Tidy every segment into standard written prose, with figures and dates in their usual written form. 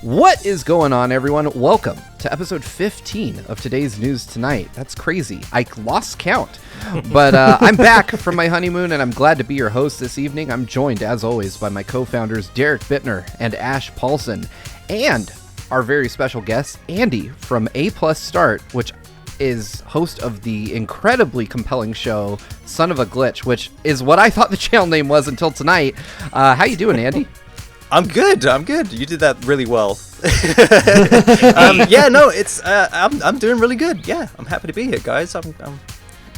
What is going on, everyone? Welcome to episode 15 of today's News Tonight. That's crazy. I lost count. But I'm back from my honeymoon, and I'm glad to be your host this evening. I'm joined, as always, by my co-founders Derek Bittner and Ash Paulson, and our very special guest, Andy from A+Start, which is host of the incredibly compelling show Son of a Glitch, which is what I thought the channel name was until tonight. How you doing, Andy? I'm good. You did that really well. I'm doing really good. Yeah, I'm happy to be here, guys. I'm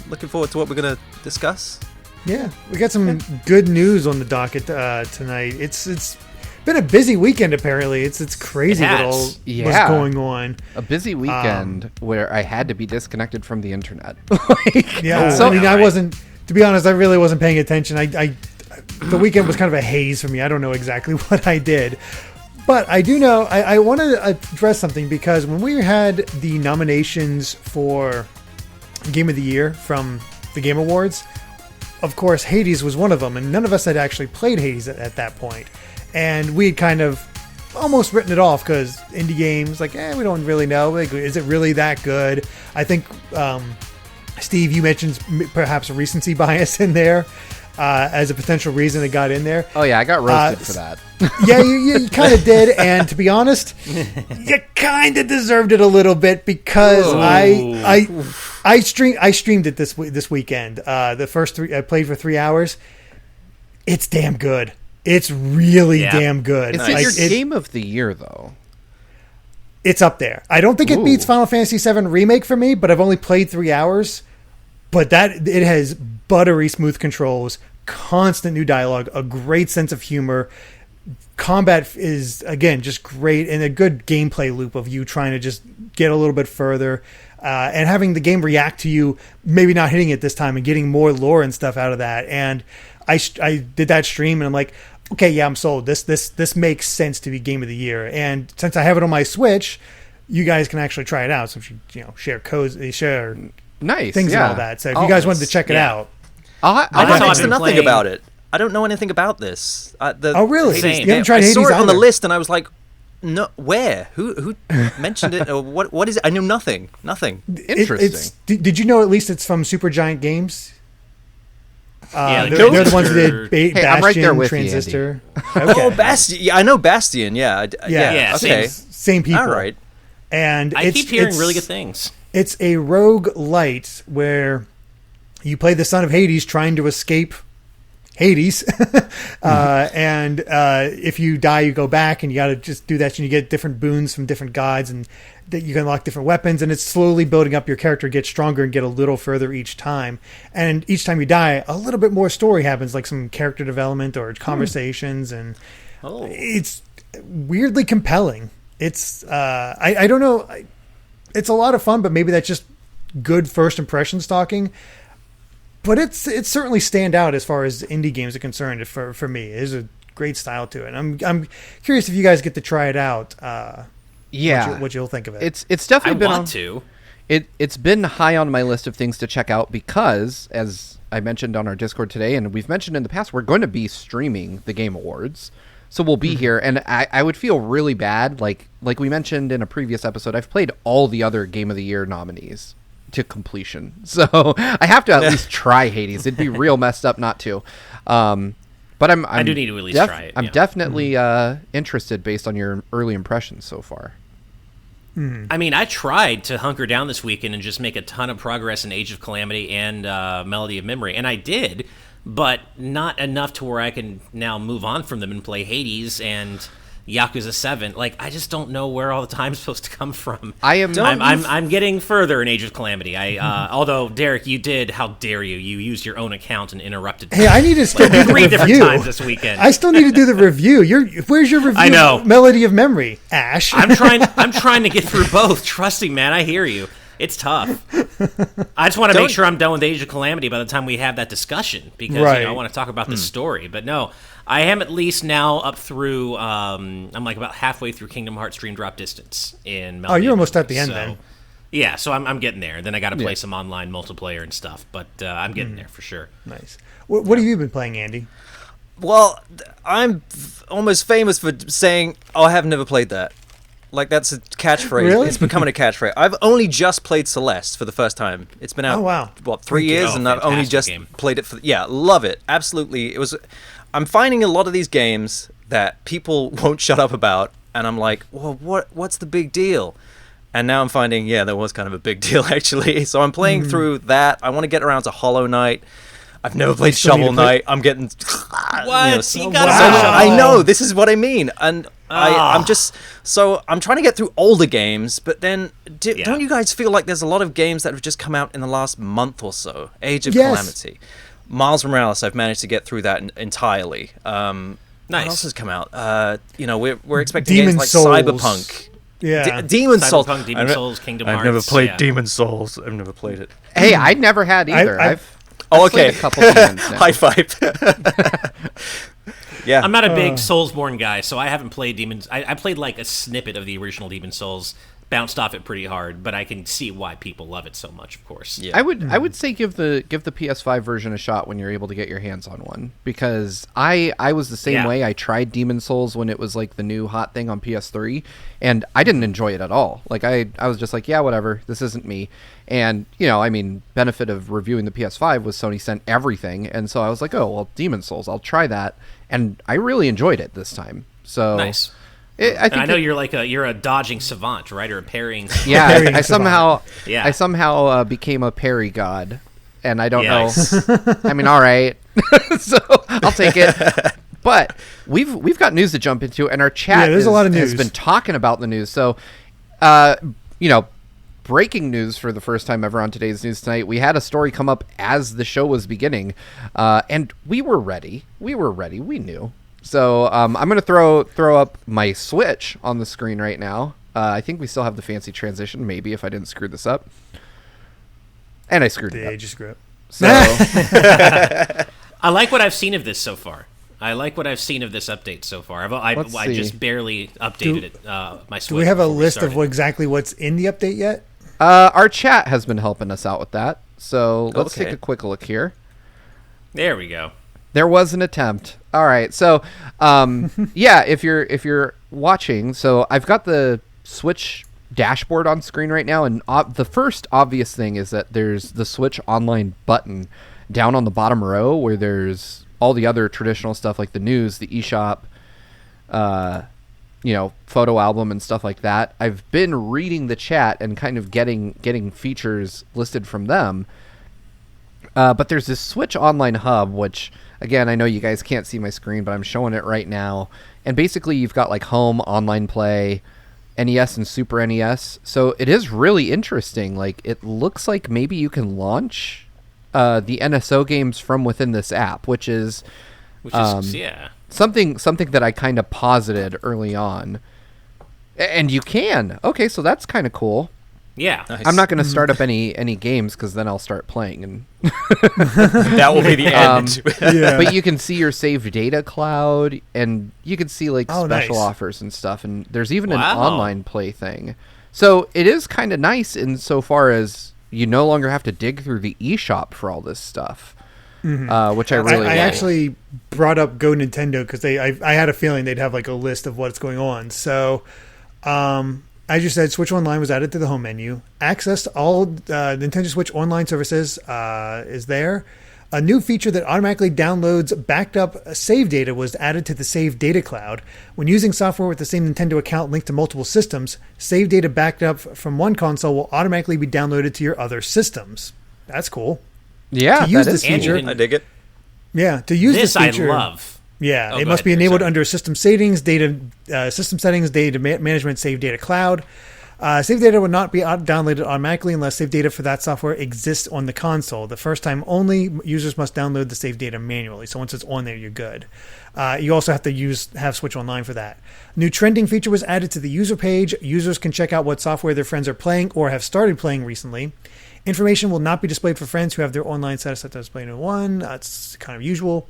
looking forward to what we're gonna discuss. Yeah, we got some good news on the docket tonight. It's been a busy weekend. Apparently, it's crazy what all was going on. A busy weekend where I had to be disconnected from the internet. I wasn't. To be honest, I really wasn't paying attention. The weekend was kind of a haze for me. I don't know exactly what I did. But I do know, I want to address something, because when we had the nominations for Game of the Year from the Game Awards, of course, Hades was one of them, and none of us had actually played Hades at that point. And we had kind of almost written it off, because indie games, we don't really know. Like, is it really that good? I think, Steve, you mentioned perhaps a recency bias in there. As a potential reason it got in there. Oh yeah, I got roasted for that. Yeah, you kind of did, and to be honest, you kind of deserved it a little bit, because I streamed it this weekend. The first I played for 3 hours. It's damn good. It's really damn good. Is it your game of the year though? It's up there. I don't think it beats Final Fantasy VII Remake for me, but I've only played 3 hours. But it has buttery smooth controls, constant new dialogue, a great sense of humor. Combat is, again, just great, and a good gameplay loop of you trying to just get a little bit further, and having the game react to you, maybe not hitting it this time, and getting more lore and stuff out of that. And I did that stream, and I'm like, okay, yeah, I'm sold. This makes sense to be Game of the Year. And since I have it on my Switch, you guys can actually try it out. So if you share codes, share things and all that. So if you guys wanted to check it out, I know next to nothing about it. I don't know anything about this. Really? Same. You haven't tried Hades I saw it on the either? list, and I was like, no, where? Who mentioned it? Or what is it? I knew nothing. Interesting. Did you know at least it's from Supergiant Games? Yeah, they're the ones who did Bastion, I'm right there with Transistor. You, Okay. Oh, Bastion. Yeah, I know Bastion. Yeah. Okay. Same people. All right. And I keep hearing really good things. It's a roguelite where you play the son of Hades trying to escape Hades. And if you die, you go back, and you got to just do that. And you get different boons from different gods, and that you can unlock different weapons. And it's slowly building up your character, get stronger and get a little further each time. And each time you die, a little bit more story happens, like some character development or conversations. And it's weirdly compelling. It's, I don't know. It's a lot of fun, but maybe that's just good first impression stalking. But it's certainly stand out as far as indie games are concerned. For me, there's a great style to it. I'm curious if you guys get to try it out. What you'll think of it. It's definitely It's been high on my list of things to check out, because, as I mentioned on our Discord today, and we've mentioned in the past, we're going to be streaming the Game Awards. So we'll be here, and I would feel really bad. Like we mentioned in a previous episode, I've played all the other Game of the Year nominees to completion. So I have to at least try Hades. It'd be real messed up not to. But I do need to at least try it. I'm definitely interested based on your early impressions so far. I mean, I tried to hunker down this weekend and just make a ton of progress in Age of Calamity and Melody of Memory, and I did. But not enough to where I can now move on from them and play Hades and Yakuza 7. Like, I just don't know where all the time's supposed to come from. I'm getting further in Age of Calamity. Although Derek, you did. How dare you? You used your own account and interrupted. Hey, I need to still do the three different review. Times this weekend. I still need to do the review. Where's your review? I know. Of Melody of Memory, Ash. I'm trying to get through both. Trust me, man. I hear you. It's tough. I just want to make sure I'm done with Age of Calamity by the time we have that discussion, because I want to talk about the story. But no, I am at least now up through. I'm like about halfway through Kingdom Hearts Dream Drop Distance in Melody. Oh, you're almost at the end then. Yeah, so I'm getting there. Then I got to play some online multiplayer and stuff, but I'm getting there for sure. Nice. What have you been playing, Andy? Well, I'm almost famous for saying, "Oh, I have never played that." Like, that's a catchphrase. Really? It's becoming a catchphrase. I've only just played Celeste for the first time. It's been out, Oh, wow. what, 3 years, and I've only fantastic just game. played it for... Yeah, love it. Absolutely. I'm finding a lot of these games that people won't shut up about, and I'm like, well, what's the big deal? And now I'm finding, yeah, there was kind of a big deal, actually. So I'm playing through that. I want to get around to Hollow Knight. I've never played still need Shovel to play- Knight. I'm getting... What? You gotta wow. play Shovel I Knight. know, this is what I mean. And I'm just... So I'm trying to get through older games, but then don't you guys feel like there's a lot of games that have just come out in the last month or so? Age of Yes. Calamity. Miles Morales, I've managed to get through that entirely. Nice. What else has come out? We're expecting Demon games like Souls. Cyberpunk. Yeah. Demon Souls. Cyberpunk, Demon Souls, Kingdom I've Hearts. never played yeah. Demon Souls. I've never played it. Hey, I never had either. I've- Oh, I've played okay. a couple demons now. High five. Yeah. I'm not a big Soulsborne guy, so I haven't played Demons. I played like a snippet of the original Demon Souls, bounced off it pretty hard, but I can see why people love it so much, of course. Yeah. I would say give the PS5 version a shot when you're able to get your hands on one, because I was the same Yeah. way. I tried Demon Souls when it was like the new hot thing on PS3, and I didn't enjoy it at all. Like I was just like, yeah, whatever, this isn't me. And benefit of reviewing the PS5 was Sony sent everything, and so I was like, oh well, Demon Souls, I'll try that, and I really enjoyed it this time. So Nice. I know you're a dodging savant, right, or a parrying. Yeah, Parrying I somehow Yeah. became a parry god, and I don't Yes. know. I mean, all right, so I'll take it. But we've got news to jump into, and our chat there's a lot of has news. been talking about the news. So, breaking news for the first time ever on today's news tonight. We had a story come up as the show was beginning, and we were ready. We knew. So I'm going to throw up my Switch on the screen right now. I think we still have the fancy transition, maybe, if I didn't screw this up. And I screwed it Yeah, up. you just screw up. So I like what I've seen of this so far. I like what I've seen of this update so far. I Let's see. just barely updated my Switch. Do we have a before we list of started. exactly what's in the update yet? our chat has been helping us out with that. So let's Okay. take a quick look here. There we go. There was an attempt. All right. So, yeah, if you're watching, so I've got the Switch dashboard on screen right now, and the first obvious thing is that there's the Switch Online button down on the bottom row where there's all the other traditional stuff like the news, the eShop, photo album and stuff like that. I've been reading the chat and kind of getting features listed from them. But there's this Switch Online Hub, which, again, I know you guys can't see my screen, but I'm showing it right now. And basically, you've got like home, online play, NES, and Super NES. So it is really interesting. Like, it looks like maybe you can launch the NSO games from within this app, which is something that I kind of posited early on. And you can. Okay, so that's kind of cool. Yeah. Nice. I'm not going to start up any games because then I'll start playing, and That will be the end. Yeah. but you can see your saved data cloud, and you can see like Oh, special nice. offers and stuff, and there's even an Wow. online play thing. So it is kind of nice insofar as you no longer have to dig through the eShop for all this stuff, which I really I like. actually brought up Go Nintendo because I had a feeling they'd have like a list of what's going on. So, as you said, Switch Online was added to the home menu. Access to all Nintendo Switch Online services is there. A new feature that automatically downloads backed up save data was added to the Save Data Cloud. When using software with the same Nintendo account linked to multiple systems, save data backed up from one console will automatically be downloaded to your other systems. That's cool. Yeah, to use that this is And you feature, can- I dig it. yeah, to use This this feature, I love. Yeah, Oh, it go must ahead, be enabled sorry. under System Settings, System Settings, Data Management, Save Data Cloud. Save data will not be downloaded automatically unless save data for that software exists on the console. The first time only, users must download the save data manually. So once it's on there, you're good. You also have to have Switch Online for that. New trending feature was added to the user page. Users can check out what software their friends are playing or have started playing recently. Information will not be displayed for friends who have their online status set to display in one. That's kind of usual.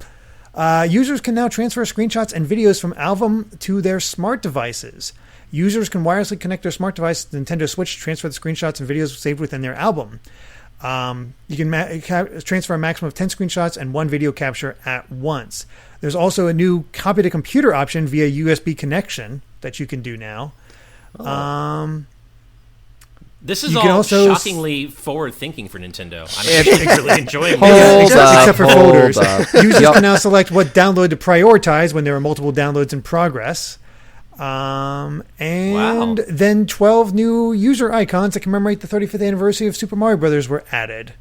Users can now transfer screenshots and videos from album to their smart devices. Users can wirelessly connect their smart device to the Nintendo Switch to transfer the screenshots and videos saved within their album. You can transfer a maximum of 10 screenshots and one video capture at once. There's also a new copy to computer option via USB connection that you can do now. This is You can all also shockingly forward-thinking for Nintendo. I'm actually really enjoying Hold this. except for folders. up. Users can now select what download to prioritize when there are multiple downloads in progress. And Wow. then 12 new user icons that commemorate the 35th anniversary of Super Mario Brothers were added.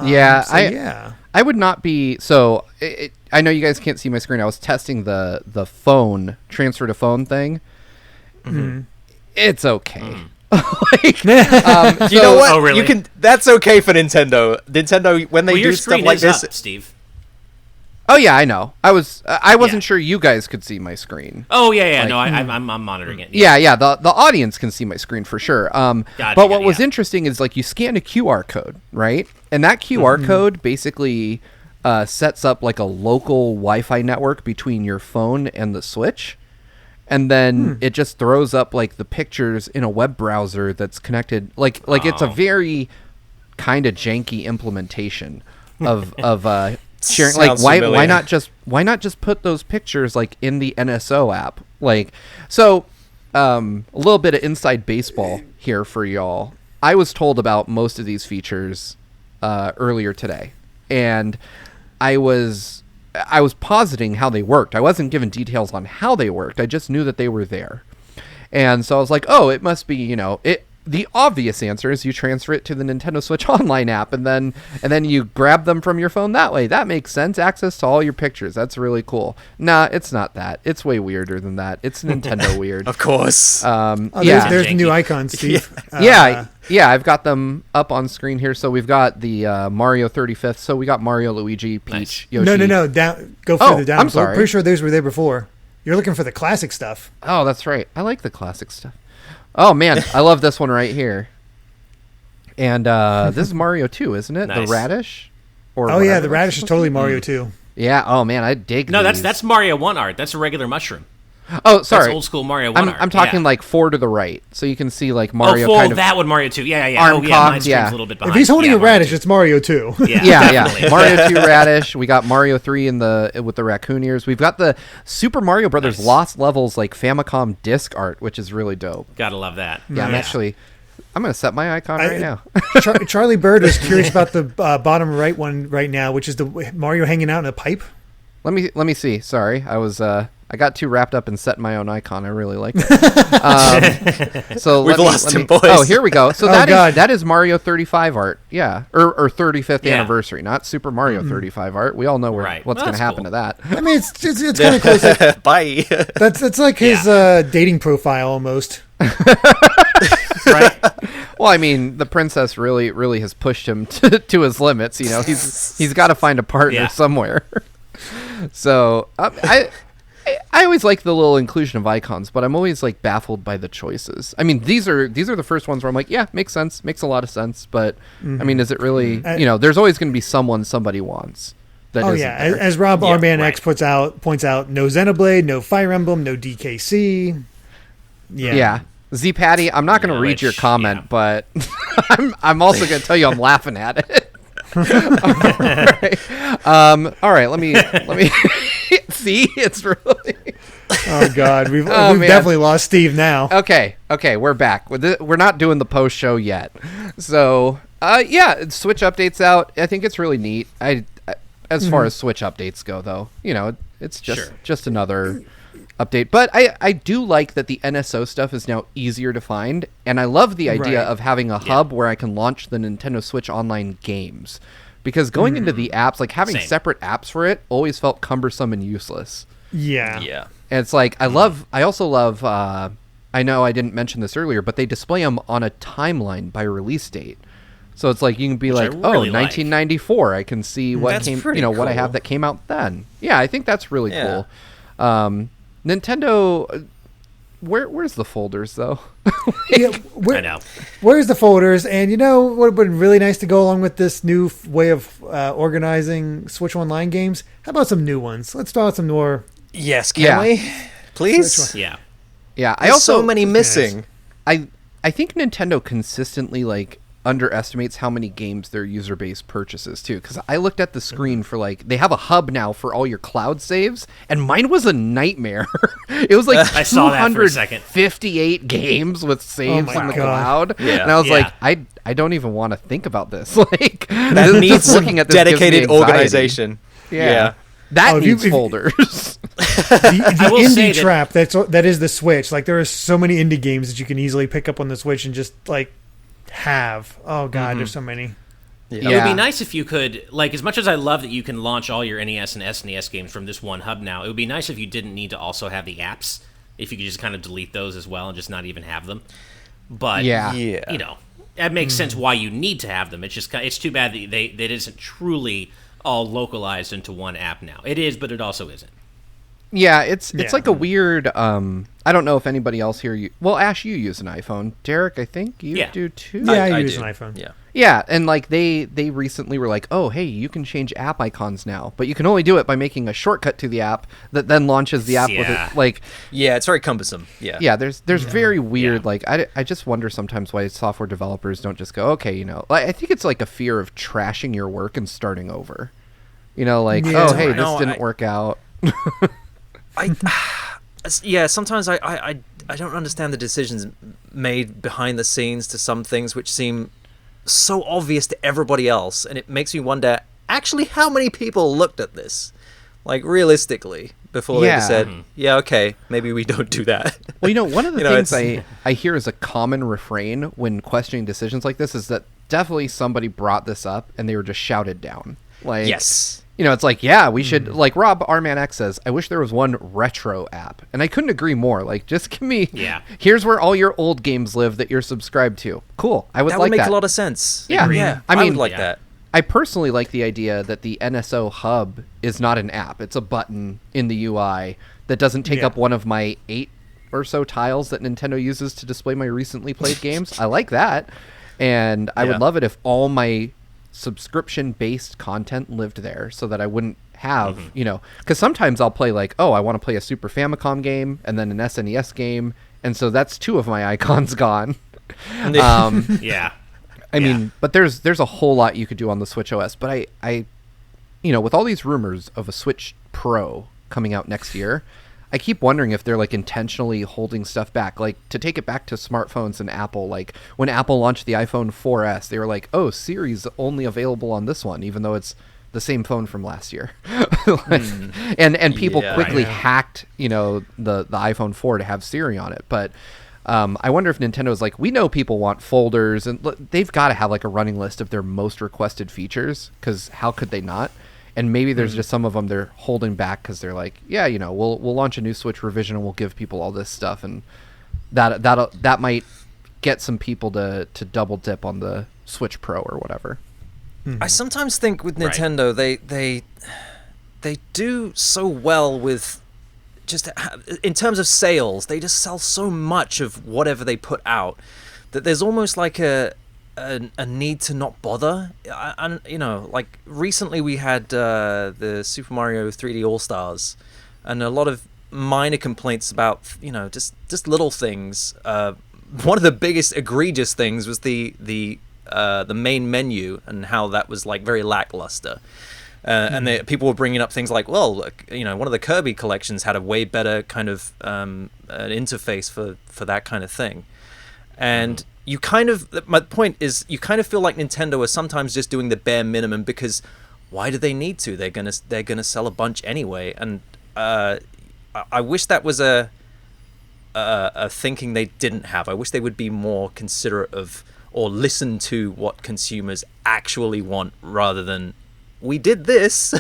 Yeah, I would not be so. I know you guys can't see my screen. I was testing the phone transfer to phone thing. Mm-hmm. It's okay. You know what? Oh, really? You can. That's okay for Nintendo. Nintendo when they Well, your do stuff screen like is this. up, Steve. Oh yeah, I know. I wasn't Yeah. sure you guys could see my screen. Oh yeah. Like- No, I'm monitoring it. Yeah. The audience can see my screen for sure. Gotcha, But what was yeah. interesting is like you scan a QR code, right? And that QR code basically sets up like a local Wi-Fi network between your phone and the Switch. And then it just throws up like the pictures in a web browser that's connected. Like it's a very kind of janky implementation of sharing. Like Sounds why familiar. not just put those pictures like in the NSO app? Like so, a little bit of inside baseball here for y'all. I was told about most of these features earlier today, and I was positing how they worked. I wasn't given details on how they worked. I just knew that they were there. And so I was like, oh, it must be, it. The obvious answer is you transfer it to the Nintendo Switch Online app, and then you grab them from your phone that way. That makes sense. Access to all your pictures. That's really cool. Nah, it's not that. It's way weirder than that. It's Nintendo weird. Of course. There's the new icons, Steve. Yeah, I've got them up on screen here. So we've got the Mario 35th. So we got Mario, Luigi, Peach, Yoshi. No. Go further down. I'm sorry. I'm pretty sure those were there before. You're looking for the classic stuff. Oh, that's right. I like the classic stuff. Oh, man. I love this one right here. And this is Mario 2, isn't it? Nice. The radish? Or Oh, yeah, whatever the it's radish is supposed totally to be. Mario 2. Yeah. Oh, man. I dig No, these. that's Mario 1 art. That's a regular mushroom. Oh, sorry. That's old school Mario 1 art. I'm talking yeah. like 4 to the right. So you can see like Mario full kind of... that one Mario 2. Yeah. arm Oh, yeah, cocked, mine screams yeah. a little bit If behind. he's holding yeah, a Mario radish, 2. it's Mario 2. Yeah. definitely. Mario 2 radish. We got Mario 3 with the raccoon ears. We've got the Super Mario Brothers Nice. Lost Levels like Famicom disc art, which is really dope. Gotta love that. Yeah, I'm going to set my icon right now. Charlie Bird is curious about the bottom right one right now, which is the Mario hanging out in a pipe. Let me see. Sorry. I got too wrapped up in setting my own icon. I really like it. So We've lost him, boys. Oh, here we go. So Oh, God. that is Mario 35 art. Yeah. Or 35th Yeah. anniversary, not Super Mario 35 art. We all know Right. what's Well, going to that's happen cool. to that. I mean, it's kind of close. Bye. That's like his dating profile almost. Right? Well, I mean, the princess really has pushed him to his limits. He's got to find a partner Yeah. somewhere. So I always like the little inclusion of icons, but I'm always like baffled by the choices. I mean, these are the first ones where I'm like, yeah, makes sense, makes a lot of sense. But I mean, is it really? There's always going to be someone somebody wants. That Oh isn't yeah, there. as Rob Yeah, Arman right. X points out, no Xenoblade, no Fire Emblem, no DKC. Yeah. Z Patty, I'm not going to Yeah, read your which, comment, yeah. but I'm also going to tell you I'm laughing at it. All right. Let me see. It's really Oh God, we've man. definitely lost Steve now. okay. We're back. We're not doing the post show yet. So Switch updates out. I think it's really neat. As far as Switch updates go, though, it's just another update. But I do like that the NSO stuff is now easier to find, and I love the idea Right. of having a hub where I can launch the Nintendo Switch Online games. Because going into the apps, like having Same. separate apps for it, always felt cumbersome and useless. Yeah. Yeah. And it's like I also love. I know I didn't mention this earlier, but they display them on a timeline by release date. So it's like you can be Which I like, really like. 1994. I can see what That's came, pretty what I have cool. that came out then. Yeah, I think that's really Yeah. cool. Nintendo, where's the folders though? Yeah, I know. Where's the folders? And what would have been really nice to go along with this new way of organizing Switch Online games? How about some new ones? Let's start with some more. Yes, Yeah. can we? Please? Yeah. Yeah, I There's also so many missing. I think Nintendo consistently like underestimates how many games their user base purchases too. Because I looked at the screen for like, they have a hub now for all your cloud saves, and mine was a nightmare. It was like I saw that for a second. 258 games with saves in the cloud, Yeah. and I was Yeah. like, I don't even want to think about this. Like, That just needs looking at this gives me dedicated anxiety. organization. Yeah. That if you- needs folders. The I will say indie that- trap that is the Switch. Like there are so many indie games that you can easily pick up on the Switch and just like have. Oh god, there's so many. It would be nice if you could, like, as much as I love that you can launch all your NES and SNES games from this one hub now, it would be nice if you didn't need to also have the apps. If you could just kind of delete those as well and just not even have them. But, Yeah. you know, that makes sense why you need to have them. It's just it's too bad that it isn't truly all localized into one app now. It is, but it also isn't. Yeah, it's Yeah. like a weird. I don't know if anybody else here. Well, Ash, you use an iPhone. Derek, I think you do too. Yeah, I I use do. an iPhone. Yeah. Yeah, and like they recently were like, oh, hey, you can change app icons now, but you can only do it by making a shortcut to the app that then launches the app with Yeah. it. Like, Yeah, it's very cumbersome. Yeah. yeah, there's very weird. Yeah. Like, I just wonder sometimes why software developers don't just go, okay, you know, like, I think it's like a fear of trashing your work and starting over. You know, like, Yeah. oh, hey, this No, didn't work out. Sometimes I don't understand the decisions made behind the scenes to some things which seem so obvious to everybody else, and it makes me wonder actually how many people looked at this, like realistically, before they just said, yeah, okay, maybe we don't do that. Well, you know, one of the You know, things it's- I hear as a common refrain when questioning decisions like this is that definitely somebody brought this up and they were just shouted down. Like, Yes. you know, it's like, yeah, we should, like Rob Arman X says, I wish there was one retro app. And I couldn't agree more. Like, just give me, here's where all your old games live that you're subscribed to. Cool. I would That like would make that. a lot of sense. Yeah. Yeah. I I mean, would like that. I personally like the idea that the NSO hub is not an app. It's a button in the UI that doesn't take Yeah. up one of my 8 or so tiles that Nintendo uses to display my recently played games. I like that. And I would love it if all my subscription-based content lived there so that I wouldn't have, you know, because sometimes I'll play like, oh, I want to play a Super Famicom game and then an SNES game. And so that's 2 of my icons gone. Yeah. I mean, but there's a whole lot you could do on the Switch OS. But I, you know, with all these rumors of a Switch Pro coming out next year, I keep wondering if they're like intentionally holding stuff back. Like, to take it back to smartphones and Apple, like when Apple launched the iPhone 4S, they were like, oh, Siri's only available on this one, even though it's the same phone from last year. And people quickly hacked, you know, the iPhone 4 to have Siri on it. But I wonder if Nintendo's like, we know people want folders, and they've got to have like a running list of their most requested features, because how could they not? And maybe there's just some of them they're holding back because they're like, yeah, you know, we'll launch a new Switch revision and we'll give people all this stuff, and that might get some people to double dip on the Switch Pro or whatever. I sometimes think with Nintendo, they do so well with just in terms of sales. They just sell so much of whatever they put out that there's almost like a need to not bother. And you know, like recently we had the Super Mario 3D All Stars, and a lot of minor complaints about, you know, just little things. One of the biggest egregious things was the main menu and how that was like very lackluster. And people were bringing up things like, well, you know, one of the Kirby collections had a way better kind of an interface for that kind of thing. And you kind of, my point is, you kind of feel like Nintendo are sometimes just doing the bare minimum because why do they need to? They're gonna sell a bunch anyway. And I wish that was a thinking they didn't have. I wish they would be more considerate of or listen to what consumers actually want rather than, we did this,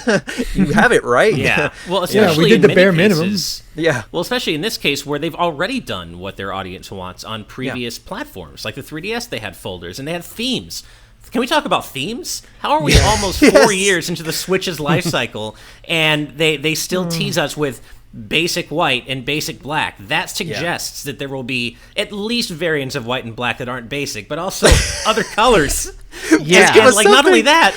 you have it right. Yeah. Well, especially we did in the many bare minimum. cases, Yeah. Well, especially in this case where they've already done what their audience wants on previous platforms. Like the 3DS, they had folders and they had themes. Can we talk about themes? How are we almost 4 years into the Switch's life cycle and they still tease us with basic white and basic black? That suggests that there will be at least variants of white and black that aren't basic, but also other colors. Yeah. And, like, not only that,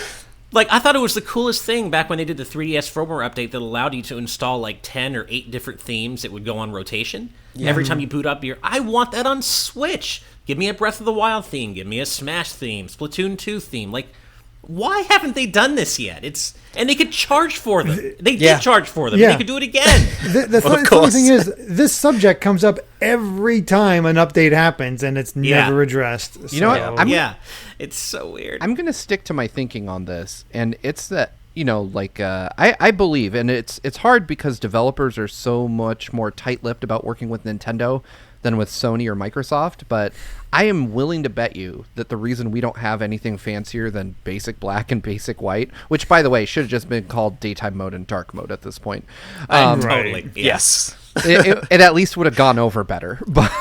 Like, I thought it was the coolest thing back when they did the 3DS firmware update that allowed you to install like 10 or 8 different themes that would go on rotation. Yeah. Every time you boot up I want that on Switch. Give me a Breath of the Wild theme. Give me a Smash theme. Splatoon 2 theme. Like, why haven't they done this yet? And they could charge for them. They did charge for them. Yeah. They could do it again. The funny thing is, this subject comes up every time an update happens, and it's never addressed. You know what? It's so weird. I'm going to stick to my thinking on this, and it's that, I believe, and it's hard because developers are so much more tight-lipped about working with Nintendo than with Sony or Microsoft, but I am willing to bet you that the reason we don't have anything fancier than basic black and basic white, which, by the way, should have just been called daytime mode and dark mode at this point. Totally. Yes. it at least would have gone over better. But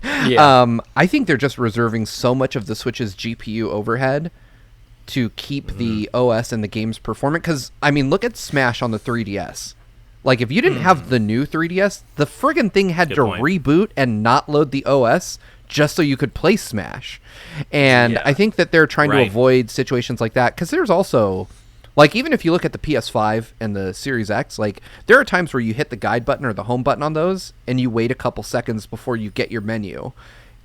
I think they're just reserving so much of the Switch's GPU overhead to keep the OS and the games performant. Because, I mean, look at Smash on the 3DS. Like, if you didn't have the new 3DS, the friggin' thing had to reboot and not load the OS just so you could play Smash. And I think that they're trying to avoid situations like that. Because there's also, like, even if you look at the PS5 and the Series X, like, there are times where you hit the guide button or the home button on those, and you wait a couple seconds before you get your menu.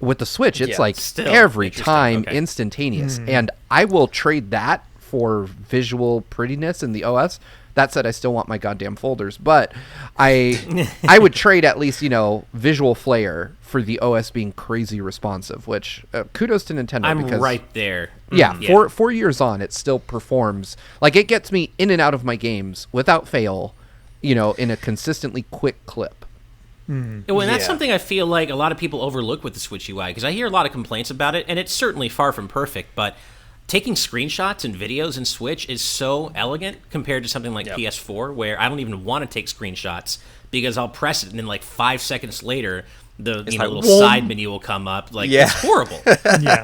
With the Switch, it's like every time instantaneous. And I will trade that for visual prettiness in the OS. That said, I still want my goddamn folders, but I would trade at least, visual flair for the OS being crazy responsive, which kudos to Nintendo. I'm right there. Yeah, 4 years on, it still performs. Like, it gets me in and out of my games without fail, in a consistently quick clip. Well, and that's something I feel like a lot of people overlook with the Switch UI, because I hear a lot of complaints about it, and it's certainly far from perfect, but taking screenshots and videos in Switch is so elegant compared to something like PS4, where I don't even want to take screenshots because I'll press it and then like 5 seconds later the little side menu will come up. Like, it's horrible.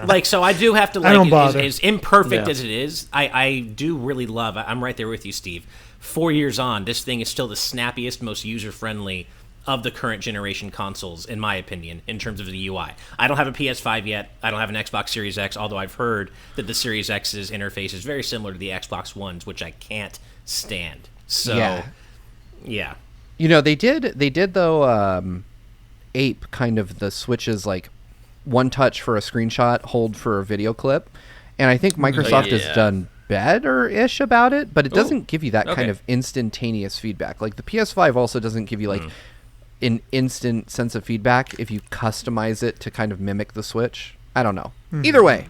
Like, so I do have to, like, as imperfect as it is, I do really love, I'm right there with you, Steve. 4 years on, this thing is still the snappiest, most user-friendly of the current generation consoles, in my opinion, in terms of the UI. I don't have a PS5 yet. I don't have an Xbox Series X, although I've heard that the Series X's interface is very similar to the Xbox One's, which I can't stand. So, yeah. They did though, ape kind of the Switch's, like, one touch for a screenshot, hold for a video clip. And I think Microsoft has done better-ish about it, but it doesn't give you that kind of instantaneous feedback. Like, the PS5 also doesn't give you, like, an instant sense of feedback if you customize it to kind of mimic the Switch. I don't know. Either way.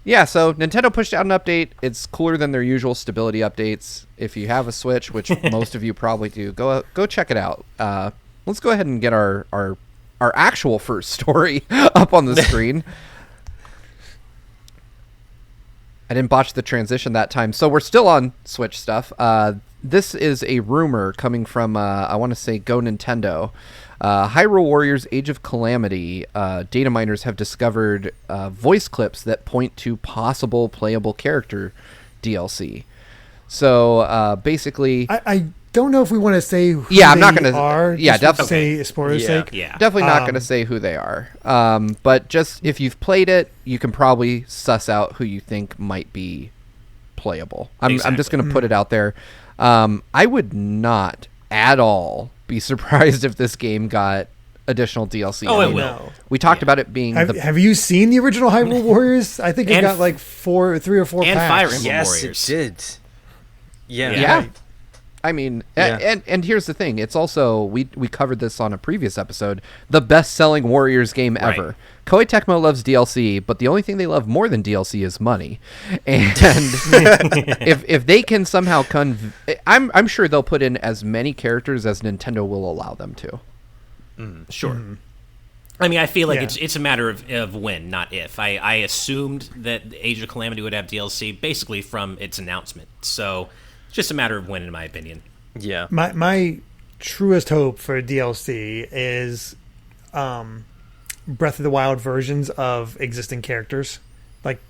Yeah, so Nintendo pushed out an update. It's cooler than their usual stability updates. If you have a Switch, which most of you probably do, go check it out. Let's go ahead and get our actual first story up on the screen. I didn't botch the transition that time. So we're still on Switch stuff. This is a rumor coming from, I want to say, Go Nintendo. Hyrule Warriors Age of Calamity data miners have discovered voice clips that point to possible playable character DLC. So basically... I don't know if we want to say who I'm not going to... Yeah, definitely. Say spoiler's sake. Yeah. Definitely not going to say who they are. But just if you've played it, you can probably suss out who you think might be playable. I'm just going to put it out there. I would not at all be surprised if this game got additional DLC. Oh, it will. We talked about it being... Have you seen the original Hyrule Warriors? I think it got like 3 or 4 and packs. Fire Emblem Yes, Warriors. it did. Yeah. I mean, and here's the thing. It's also, we covered this on a previous episode, the best-selling Warriors game ever. Right. Koei Tecmo loves DLC, but the only thing they love more than DLC is money. And if they can somehow I'm sure they'll put in as many characters as Nintendo will allow them to. Sure. I mean, I feel like it's a matter of when, not if. I assumed that Age of Calamity would have DLC basically from its announcement. So it's just a matter of when, in my opinion. Yeah. My truest hope for DLC is Breath of the Wild versions of existing characters. Like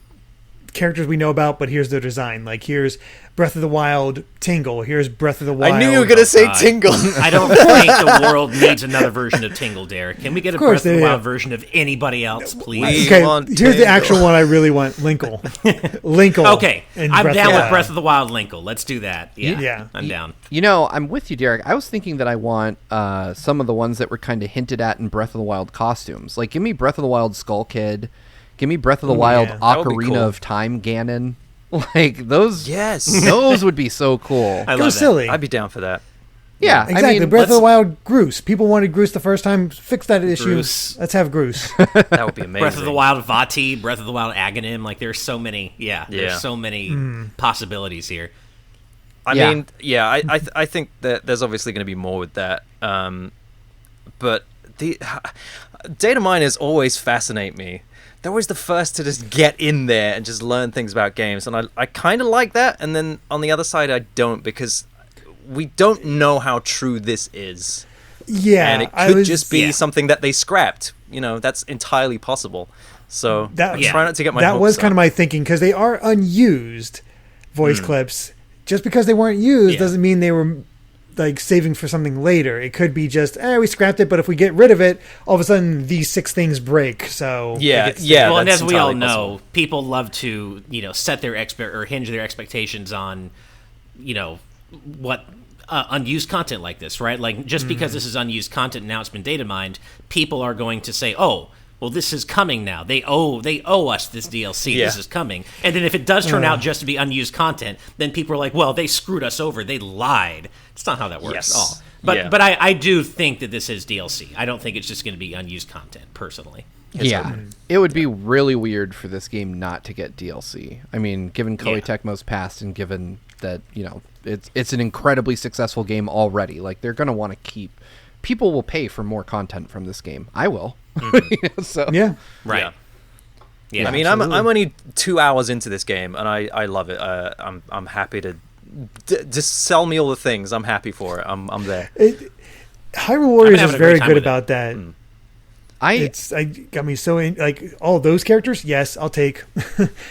characters we know about, but here's their design. Like, here's Breath of the Wild Tingle. Here's Breath of the Wild. I knew you were going to say Tingle. I don't think the world needs another version of Tingle, Derek. Can we get a Breath of the Wild version of anybody else, please? Okay, here's the actual one I really want. Linkle. Linkle. Okay, I'm down with Breath of the Wild Linkle. Let's do that. Yeah, I'm down. You know, I'm with you, Derek. I was thinking that I want some of the ones that were kind of hinted at in Breath of the Wild costumes. Like, give me Breath of the Wild Skull Kid. Give me Breath of the Wild Ocarina cool. of Time Ganon. Like, those. Yes. Those would be so cool. I love silly. I'd be down for that. Yeah, exactly. I mean, Breath of the Wild Groose. People wanted Groose the first time. Fix that issue. Groose. Let's have Groose. That would be amazing. Breath of the Wild Vati, Breath of the Wild Aghanim. Like, there's so many. There's so many possibilities here. I mean, I think that there's obviously going to be more with that. But the data miners always fascinate me. They're always the first to just get in there and just learn things about games. And I kind of like that. And then on the other side, I don't, because we don't know how true this is. Yeah. And it could just be something that they scrapped. You know, that's entirely possible. So I try not to get my hopes That was kind up. of my thinking, because they are unused voice clips. Just because they weren't used doesn't mean they were like saving for something later. It could be just, we scrapped it, but if we get rid of it, all of a sudden these 6 things break. So Well, and as we all know, people love to set their hinge their expectations on what unused content like this, right? Like, just because this is unused content and now it's been data mined, people are going to say, oh, well, this is coming now. They owe us this DLC. This is coming. And then if it does turn out just to be unused content, then people are like, well, they screwed us over. They lied. It's not how that works at all. But I do think that this is DLC. I don't think it's just going to be unused content, personally. It would be really weird for this game not to get DLC. I mean, given Koei Tecmo's past and given that, it's an incredibly successful game already. Like, they're going to want to keep... People will pay for more content from this game. I will. So right. I mean, I'm only 2 hours into this game, and I love it. I'm happy to just sell me all the things. I'm happy for it. I'm there. Hyrule Warriors is very good about that. I got me so in, like, all those characters. Yes, I'll take.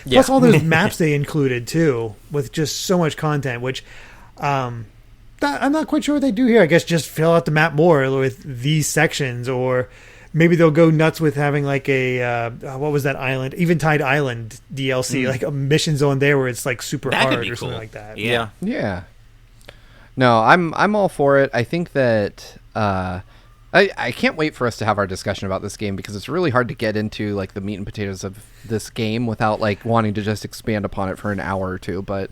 Plus all those maps they included too, with just so much content. Which, I'm not quite sure what they do here. I guess just fill out the map more with these sections, or maybe they'll go nuts with having like a what was that island, Eventide Island DLC, like a missions on there where it's like super hard or something like that. Yeah. No, I'm all for it. I think that I can't wait for us to have our discussion about this game, because it's really hard to get into like the meat and potatoes of this game without like wanting to just expand upon it for an hour or two. But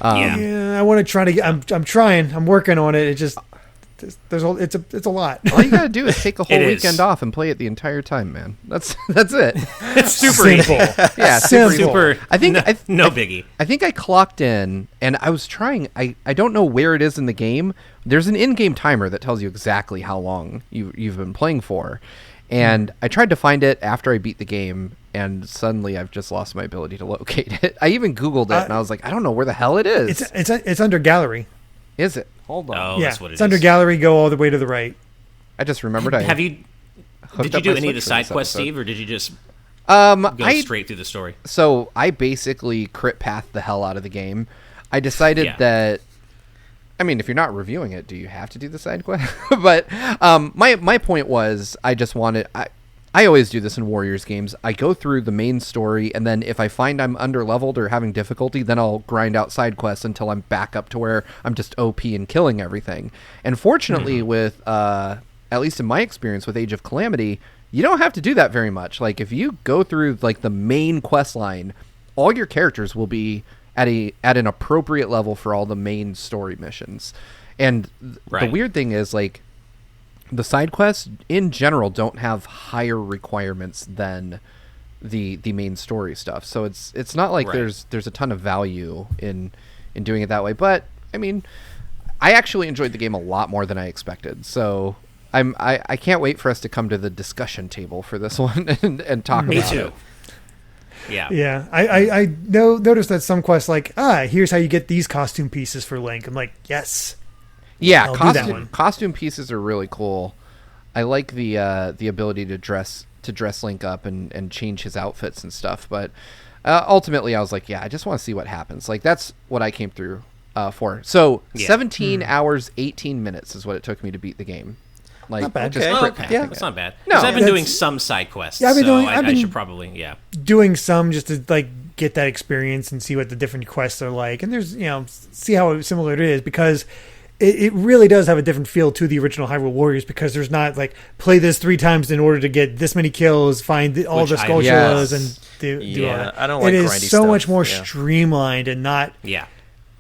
I want to try to get. I'm trying. I'm working on it. It just it's a lot. All you gotta do is take a whole weekend off and play it the entire time, man. That's it. It's super simple. Yeah, super. I think no biggie. I think I clocked in, and I was trying. I don't know where it is in the game. There's an in-game timer that tells you exactly how long you've been playing for, and I tried to find it after I beat the game, and suddenly I've just lost my ability to locate it. I even Googled it, and I was like, I don't know where the hell it is. It's under gallery. Is it? Hold on. Oh, that's what it is. It's under gallery. Go all the way to the right. I just remembered. Did you do any of the side quests, Steve, or did you just go straight through the story? So I basically crit pathed the hell out of the game. I decided that. I mean, if you're not reviewing it, do you have to do the side quest? But my point was, I just wanted. I always do this in Warriors games. I go through the main story, and then if I find I'm under-leveled or having difficulty, then I'll grind out side quests until I'm back up to where I'm just OP and killing everything. And fortunately, with, at least in my experience with Age of Calamity, you don't have to do that very much. Like, if you go through, like, the main quest line, all your characters will be at an appropriate level for all the main story missions. And the weird thing is, like, the side quests in general don't have higher requirements than the main story stuff. So it's not like there's a ton of value in doing it that way. But I mean, I actually enjoyed the game a lot more than I expected. So I can't wait for us to come to the discussion table for this one and talk about Me too. it. Yeah. I noticed that some quests like, here's how you get these costume pieces for Link. I'm like, yes. Yeah, costume pieces are really cool. I like the ability to dress Link up and change his outfits and stuff. But ultimately I was like, yeah, I just want to see what happens. Like, that's what I came through for. So 17 hours 18 minutes is what it took me to beat the game. Like, not bad. Just Okay. yeah, It's not bad. No. 'Cause I've been doing some side quests. Yeah, I've been so doing- I, I've I been- should probably doing some just to like get that experience and see what the different quests are like, and there's see how similar it is, because it really does have a different feel to the original Hyrule Warriors, because there's not like play this 3 times in order to get this many kills, find all Which the I- Skulltulas Yes. and do all Yeah, that. I don't like it is grindy so stuff. much more Yeah. streamlined and not Yeah.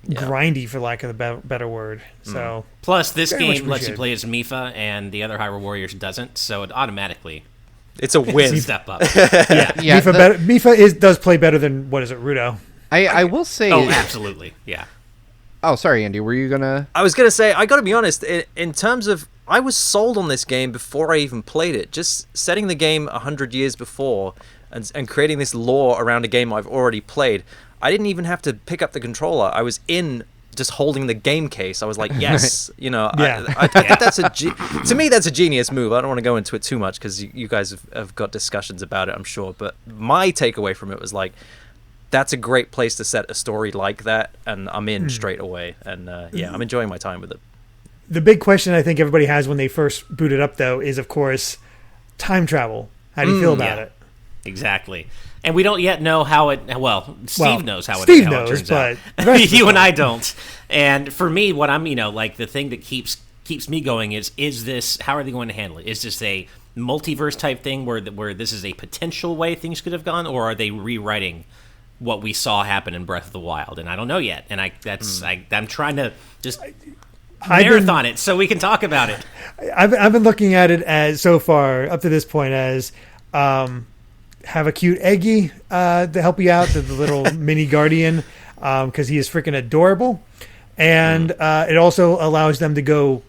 grindy, for lack of a better word. So Plus, this Very much game lets you appreciated. play as Mipha, and the other Hyrule Warriors doesn't, so it automatically It's a win. step up. Yeah. Yeah, Mipha does play better than, what is it, Rudo? I will say. Oh, absolutely. Yeah. Oh, sorry, Andy. Were you gonna? I was gonna say, I gotta be honest. In terms of, I was sold on this game before I even played it. Just setting the game 100 years before, and creating this lore around a game I've already played. I didn't even have to pick up the controller. I was just holding the game case. I was like, yes, Yeah. I think that's to me that's a genius move. I don't want to go into it too much because you guys have got discussions about it, I'm sure. But my takeaway from it was like, that's a great place to set a story like that, and I'm in straight away. And I'm enjoying my time with it. The big question I think everybody has when they first boot it up, though, is, of course, time travel. How do you feel about yeah. it? Exactly. And we don't yet know how it. Well, Steve knows how Steve it knows, turns but out. the rest of us You and don't. I don't. And for me, what I'm, like the thing that keeps me going is this? How are they going to handle it? Is this a multiverse type thing where this is a potential way things could have gone, or are they rewriting what we saw happen in Breath of the Wild? And I don't know yet. And I'm trying to just marathon it so we can talk about it. I've been looking at it as, so far up to this point, as have a cute Eggy to help you out, the little mini guardian, because he is freaking adorable, and it also allows them to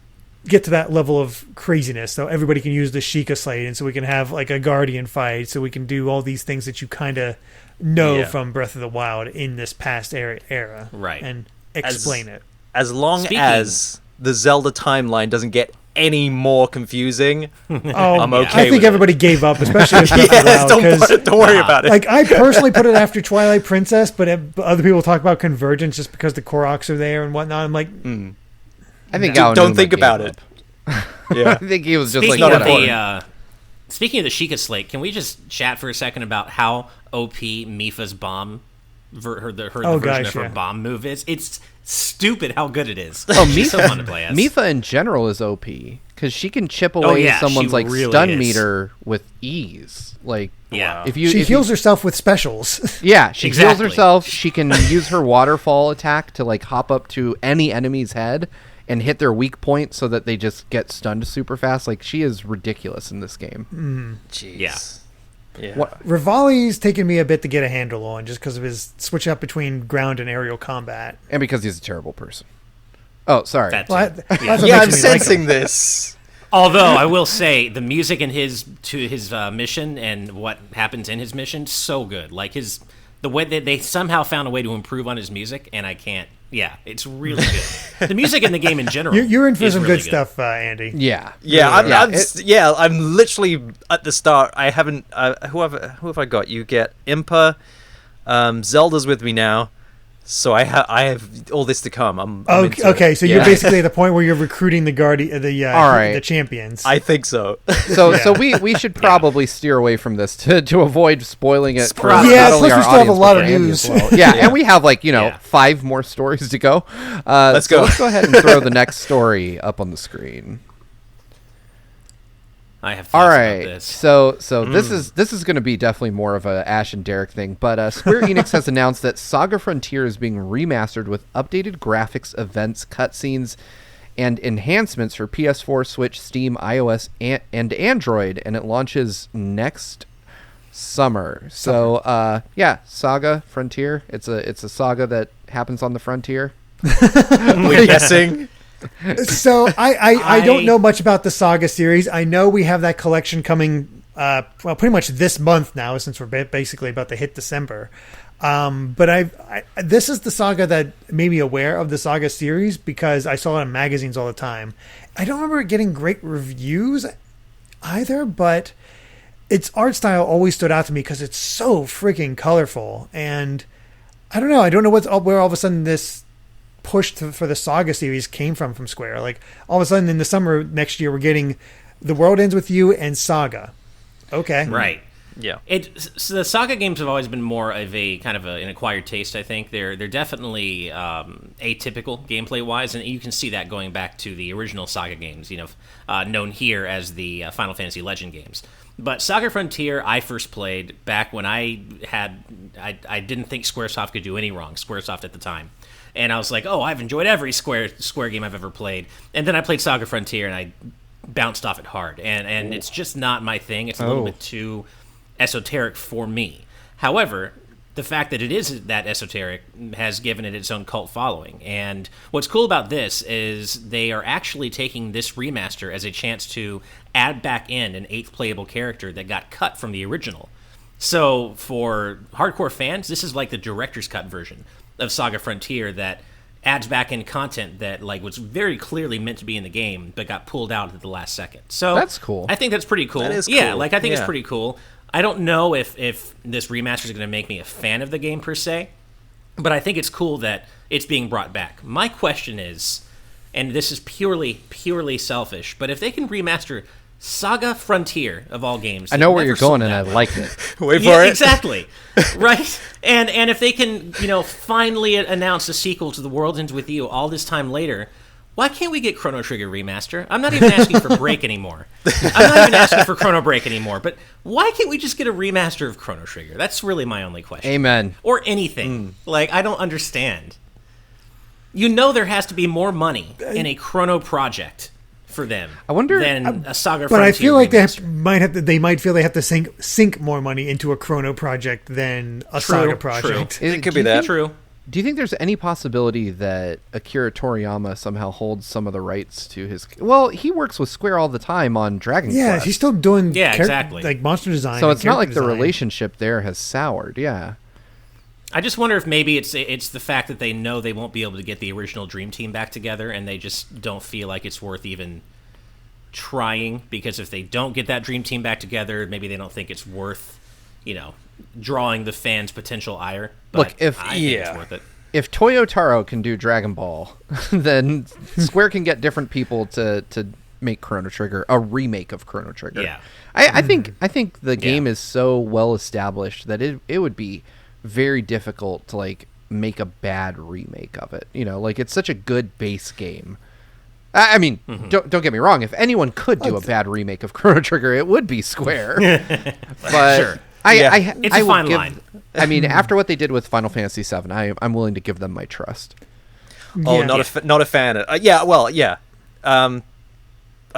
get to that level of craziness, so everybody can use the Sheikah Slate, and so we can have like a guardian fight, so we can do all these things that you kind of know from Breath of the Wild in this past era, Right. and explain it. As long Speaking- as the Zelda timeline doesn't get any more confusing, Oh, I'm okay I think with it. everybody gave up, especially with Breath of the yes, Wild, 'cause don't worry about it. like I personally put it after Twilight Princess, but other people talk about Convergence just because the Koroks are there and whatnot. I'm like, I think Don't Aonuma think gave about up. it. Yeah. I think he was just Speaking like, of whatever. speaking of the Sheikah Slate, can we just chat for a second about how OP Mipha's bomb, her the version gosh, of her yeah. bomb move is? It's stupid how good it is. Oh, She's so fun to play as. Mipha in general is OP because she can chip away yeah, someone's she like really stun is. meter with ease. Like, Yeah. if you she if heals you, herself with specials. yeah, she heals Exactly. herself. She can use her waterfall attack to like hop up to any enemy's head and hit their weak point so that they just get stunned super fast. Like, she is ridiculous in this game. Jeez. Yeah. What? Rivali's taken me a bit to get a handle on, just because of his switch up between ground and aerial combat. And because he's a terrible person. Oh, sorry. That too. Well, that's what Yeah, I'm makes me like him. sensing this. Although I will say the music in his mission and what happens in his mission, so good. Like the way that they somehow found a way to improve on his music, and I can't. Yeah, it's really good. The music in the game in general. You're in for is some really good stuff, Andy. Yeah. Yeah, Yeah, I'm literally at the start. I haven't. Who have I got? You get Impa. Zelda's with me now, so I have all this to come. I'm into Okay, it. so Yeah. you're basically at the point where you're recruiting the All right. the champions. I think so. So we should probably steer away from this to avoid spoiling it for Probably. Yeah, not only plus we our still have a audience, lot but of for Andy news. as well. Yeah, and we have 5 more stories to go. Let's so go. Let's go ahead and throw the next story up on the screen. I have All thoughts right, about this. so this is going to be definitely more of a Ash and Derek thing, but Square Enix has announced that SaGa Frontier is being remastered with updated graphics, events, cutscenes, and enhancements for PS4, Switch, Steam, iOS, and Android, and it launches next summer. So SaGa Frontier. It's a saga that happens on the frontier. We're guessing. So I don't know much about the SaGa series. I know we have that collection coming, pretty much this month now, since we're basically about to hit December. But this is the SaGa that made me aware of the SaGa series because I saw it in magazines all the time. I don't remember it getting great reviews either, but its art style always stood out to me because it's so freaking colorful. And I don't know where all of a sudden this push for the SaGa series came from Square. Like, all of a sudden in the summer next year, we're getting The World Ends With You and SaGa. Okay. Right. Yeah. So the SaGa games have always been more of a kind of an acquired taste, I think. They're definitely atypical gameplay-wise, and you can see that going back to the original SaGa games, known here as the Final Fantasy Legend games. But SaGa Frontier, I first played back when I didn't think Squaresoft could do any wrong, Squaresoft at the time. And I was like, oh, I've enjoyed every Square game I've ever played. And then I played SaGa Frontier, and I bounced off it hard. And it's just not my thing. It's a little bit too esoteric for me. However, the fact that it is that esoteric has given it its own cult following. And what's cool about this is they are actually taking this remaster as a chance to add back in an 8th playable character that got cut from the original. So for hardcore fans, this is like the director's cut version of SaGa Frontier that adds back in content that was very clearly meant to be in the game but got pulled out at the last second. So that's cool. I think that's pretty cool. That is cool. Yeah, I think it's pretty cool. I don't know if this remaster is going to make me a fan of the game per se, but I think it's cool that it's being brought back. My question is, and this is purely selfish, but if they can remaster SaGa Frontier of all games, I know where you're going, and I like it. Wait for it. Exactly, right? And if they can, finally announce a sequel to The World Ends With You all this time later. Why can't we get Chrono Trigger remaster? I'm not even asking for Break anymore. I'm not even asking for Chrono Break anymore. But why can't we just get a remaster of Chrono Trigger? That's really my only question. Amen. Or anything. I don't understand. There has to be more money in a Chrono project for them. I wonder than a SaGa Frontier. But I feel like remaster. they might feel they have to sink more money into a Chrono project than a SaGa project. True. It could be that. True. Do you think there's any possibility that Akira Toriyama somehow holds some of the rights to his... Well, he works with Square all the time on Dragon Quest. Yeah, he's still doing exactly. monster design. So it's not like design. the relationship there has soured, yeah. I just wonder if maybe it's the fact that they know they won't be able to get the original Dream Team back together, and they just don't feel like it's worth even trying, because if they don't get that Dream Team back together, maybe they don't think it's worth, drawing the fans' potential ire. But Look, I think it's worth it. If Toyotaro can do Dragon Ball, then Square can get different people to make Chrono Trigger, a remake of Chrono Trigger. Yeah. I think the game is so well established that it would be very difficult to make a bad remake of it. It's such a good base game. I mean, don't get me wrong. If anyone could do a bad remake of Chrono Trigger, it would be Square. But sure. It's a fine line. I mean, after what they did with Final Fantasy VII, I'm willing to give them my trust. Oh, not a fan. Yeah. I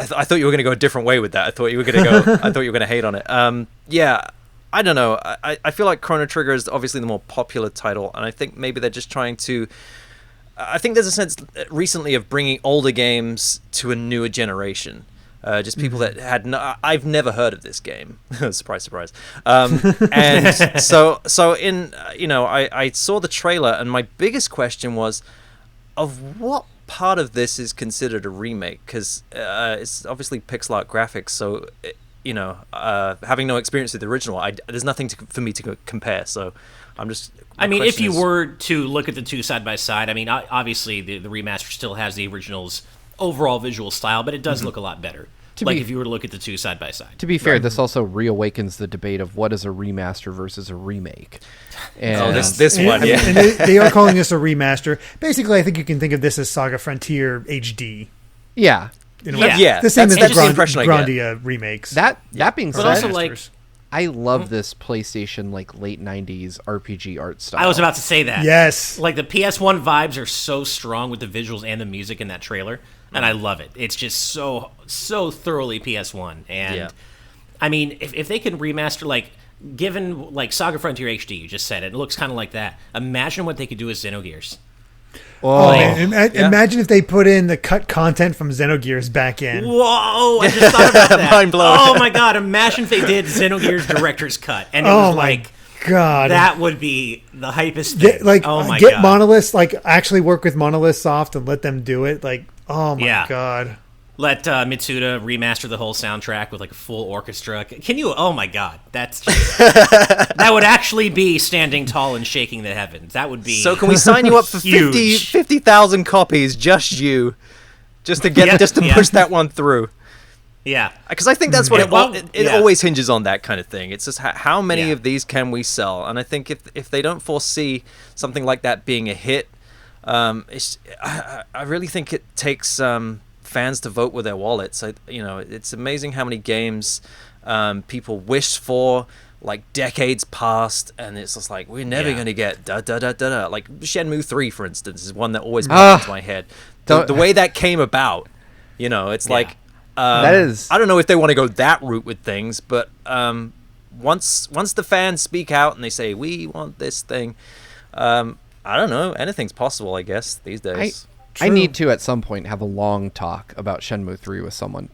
thought you were going to go a different way with that. I thought you were going to hate on it. Yeah. I don't know. I feel like Chrono Trigger is obviously the more popular title, and I think maybe they're just trying to... I think there's a sense recently of bringing older games to a newer generation. Just people that had I've never heard of this game. Surprise, surprise. And so in I saw the trailer, and my biggest question was, of what part of this is considered a remake? Because it's obviously pixel art graphics, so having no experience with the original, there's nothing for me to compare. So I'm just... I mean, if you were to look at the two side by side, I mean, obviously the remaster still has the original's overall visual style, but it does look a lot better. If you were to look at the two side by side. To be fair, this also reawakens the debate of what is a remaster versus a remake. And this one, yeah. And they are calling this a remaster. Basically, I think you can think of this as SaGa Frontier HD. Yeah. The same as the impression I get. Grandia remakes. That being said, But also, I love this PlayStation late 90s RPG art style. I was about to say that. Yes. The PS1 vibes are so strong with the visuals and the music in that trailer, and I love it. It's just so thoroughly PS1. And I mean, if they can remaster, given SaGa Frontier HD, you just said it looks kind of like that. Imagine what they could do with Xenogears. Imagine if they put in the cut content from Xenogears back in. Whoa! I just thought about that. Mind blown. Oh my god! Imagine if they did Xenogears director's cut, and it was God, that would be the hypest thing. Monolith, actually work with Monolith Soft and let them do it. Oh my god. Let Mitsuda remaster the whole soundtrack with like a full orchestra. Can you? Oh my God, that's just, that would actually be standing tall and shaking the heavens. That would be. So can we sign you up for huge. 50,000 copies, just you, just to push that one through? Yeah, because I think that's what it yeah. always hinges on, that kind of thing. It's just how many Yeah. of these can we sell? And I think if they don't foresee something like that being a hit, I really think it takes fans to vote with their wallets. It's amazing how many games people wished for like decades past, and it's just like, we're never going to get da-da-da-da-da. Like Shenmue 3, for instance, is one that always pops into my head. The way that came about, it's like, that is... I don't know if they want to go that route with things, but once the fans speak out and they say, we want this thing, I don't know, anything's possible, I guess, these days. I need to, at some point, have a long talk about Shenmue 3 with someone.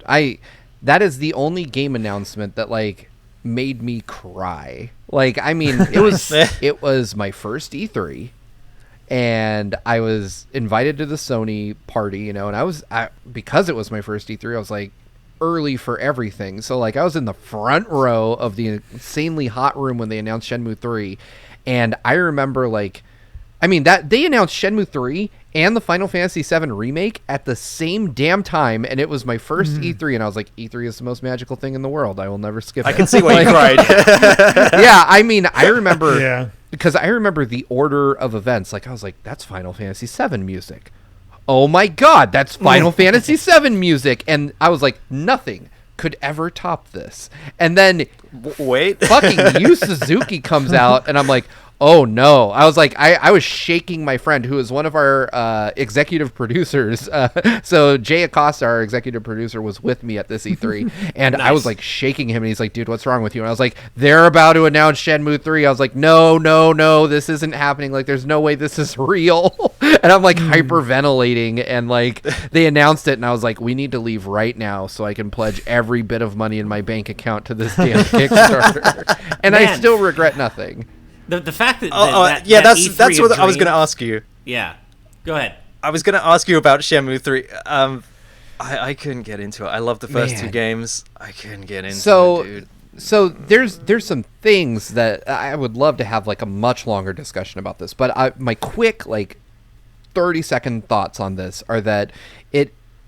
That is the only game announcement that, like, made me cry. Like, I mean, it was my first E3, and I was invited to the Sony party, and because it was my first E3, I was, like, early for everything. So, like, I was in the front row of the insanely hot room when they announced Shenmue 3, and I remember, like, that they announced Shenmue 3 and the Final Fantasy VII Remake at the same damn time, and it was my first E3, and I was like, E3 is the most magical thing in the world. I will never skip it. I can see why you cried. Yeah, I remember, because I remember the order of events. Like, I was like, that's Final Fantasy VII music. Oh my God, that's Final Fantasy VII music. And I was like, nothing could ever top this. And then wait, fucking Yu Suzuki comes out, and I'm like, oh no. I was like, I was shaking my friend, who is one of our executive producers. So Jay Acosta, our executive producer, was with me at this E3, and Nice. I was like shaking him, and he's like, dude, what's wrong with you? And I was like, they're about to announce Shenmue 3. I was like, no, this isn't happening. Like, there's no way this is real. And I'm like hyperventilating, and like they announced it, and I was like, we need to leave right now so I can pledge every bit of money in my bank account to this damn Kickstarter. And I still regret nothing. The fact that that's E3 what of I was going to dreams- ask you. Yeah, go ahead. I was going to ask you about Shenmue 3. I couldn't get into it. I love the first two games. I couldn't get into it, dude. So there's some things that I would love to have like a much longer discussion about this, but my quick like 30-second thoughts on this are that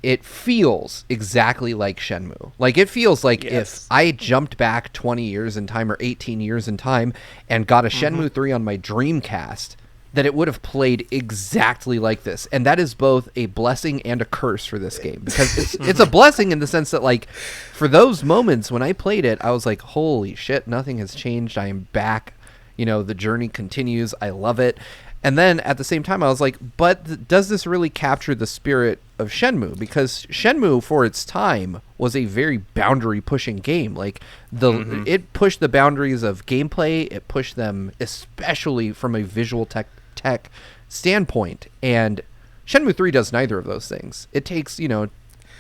it feels exactly like Shenmue. Like, it feels like if I jumped back 20 years in time or 18 years in time and got a Shenmue 3 on my Dreamcast, that it would have played exactly like this. And that is both a blessing and a curse for this game, because it's a blessing in the sense that, like, for those moments when I played it, I was like, holy shit, nothing has changed. I am back. The journey continues. I love it. And then at the same time, I was like, but does this really capture the spirit of Shenmue? Because Shenmue, for its time, was a very boundary-pushing game. Like, it pushed the boundaries of gameplay. It pushed them, especially from a visual tech standpoint. And Shenmue 3 does neither of those things. It takes,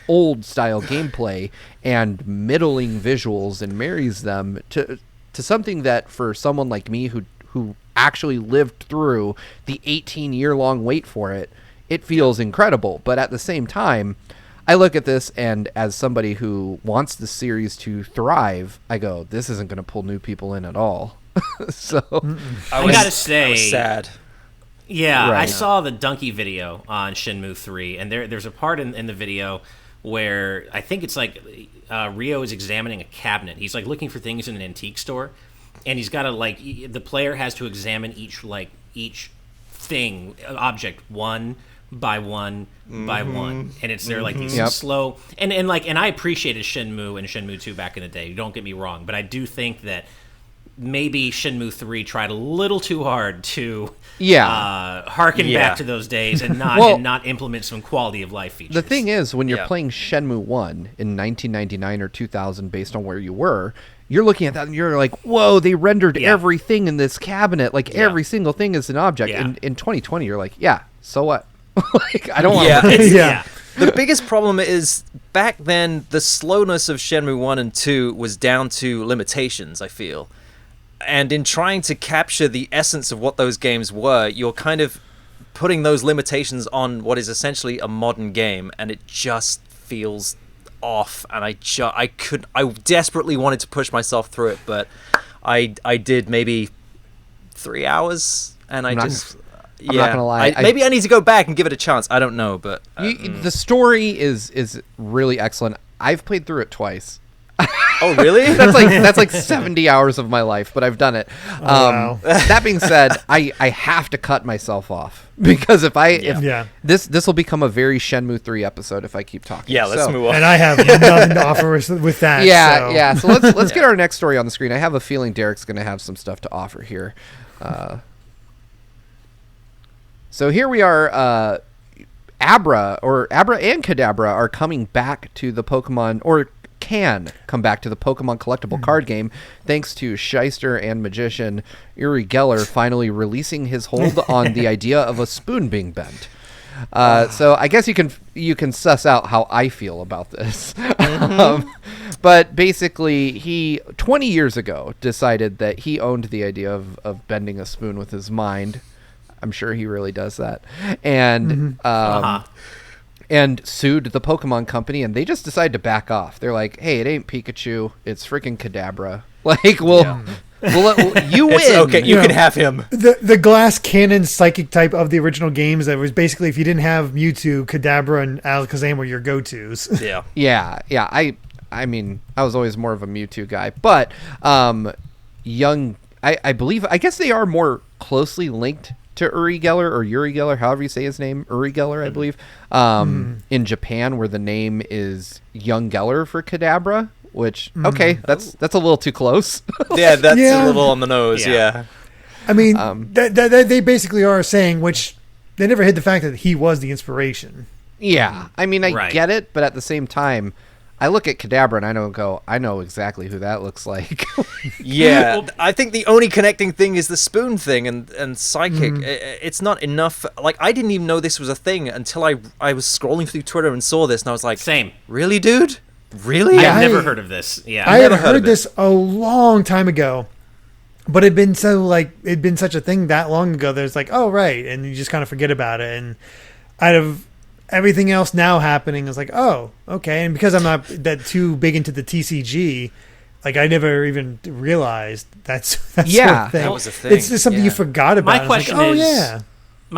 old-style gameplay and middling visuals and marries them to something that, for someone like me who actually lived through the 18-year-long wait for it, it feels incredible. But at the same time, I look at this, and as somebody who wants the series to thrive, I go, this isn't going to pull new people in at all. So I gotta say, I was sad. Yeah, Right. I saw the Donkey video on Shenmue 3, and there's a part in the video where I think it's like Ryo is examining a cabinet. He's like looking for things in an antique store, and he's got to the player has to examine each thing, object, one by one by one, and it's there like these slow and I appreciated Shenmue and Shenmue 2 back in the day. Don't get me wrong, but I do think that maybe Shenmue 3 tried a little too hard to harken back to those days and not implement some quality of life features. the thing is, when you're playing Shenmue 1 in 1999 or 2000, based on where you were, you're looking at that and you're like, whoa, they rendered everything in this cabinet. Like, every single thing is an object. Yeah. In 2020, you're like, so what? Like, I don't want Yeah. The biggest problem is, back then, the slowness of Shenmue 1 and 2 was down to limitations, I feel. And in trying to capture the essence of what those games were, you're kind of putting those limitations on what is essentially a modern game, and it just feels off, and I desperately wanted to push myself through it, but I did maybe 3 hours, and I'm not gonna lie. Maybe I need to go back and give it a chance. I don't know, but the story is really excellent. I've played through it twice. Oh, really? That's like 70 hours of my life, but I've done it. Wow. That being said, I have to cut myself off because if this will become a very Shenmue 3 episode if I keep talking. Yeah, let's move on. And I have nothing to offer with that. Yeah. So let's get our next story on the screen. I have a feeling Derek's going to have some stuff to offer here. So here we are. Abra and Kadabra are coming back to the Pokemon, or can come back to the Pokemon collectible card game, thanks to shyster and magician Uri Gellar finally releasing his hold on the idea of a spoon being bent. So I guess you can suss out how I feel about this. But basically, he 20 years ago decided that he owned the idea of bending a spoon with his mind. I'm sure he really does that. And and sued the Pokemon company, and they just decided to back off. They're like, hey, it ain't Pikachu, it's freaking Kadabra. Like, we'll you win. It's okay, you can have him. The glass cannon psychic type of the original games that was basically, if you didn't have Mewtwo, Kadabra and Alakazam were your go-tos. Yeah. I mean, I was always more of a Mewtwo guy, but I believe, I guess they are more closely linked to Uri Gellar, or Uri Gellar, however you say his name, Uri Gellar, I believe, in Japan, where the name is Young Gellar for Kadabra, which, okay, that's a little too close. Yeah, that's a little on the nose, yeah. I mean, they basically are saying, which they never hid the fact that he was the inspiration. Yeah, I mean, I get it, but at the same time, I look at Kadabra and I know exactly who that looks like. Yeah, I think the only connecting thing is the spoon thing and psychic. It's not enough. Like, I didn't even know this was a thing until I was scrolling through Twitter and saw this, and I was like, same. Really, dude? Really? I've never heard of this. Yeah, I had heard this a long time ago, but it'd been such a thing that long ago that it's like, oh, right, and you just kind of forget about it. And out of everything else now happening, is like, oh, okay. And because I'm not that too big into the TCG, like, I never even realized that sort of thing. That was a thing. It's just something you forgot about. My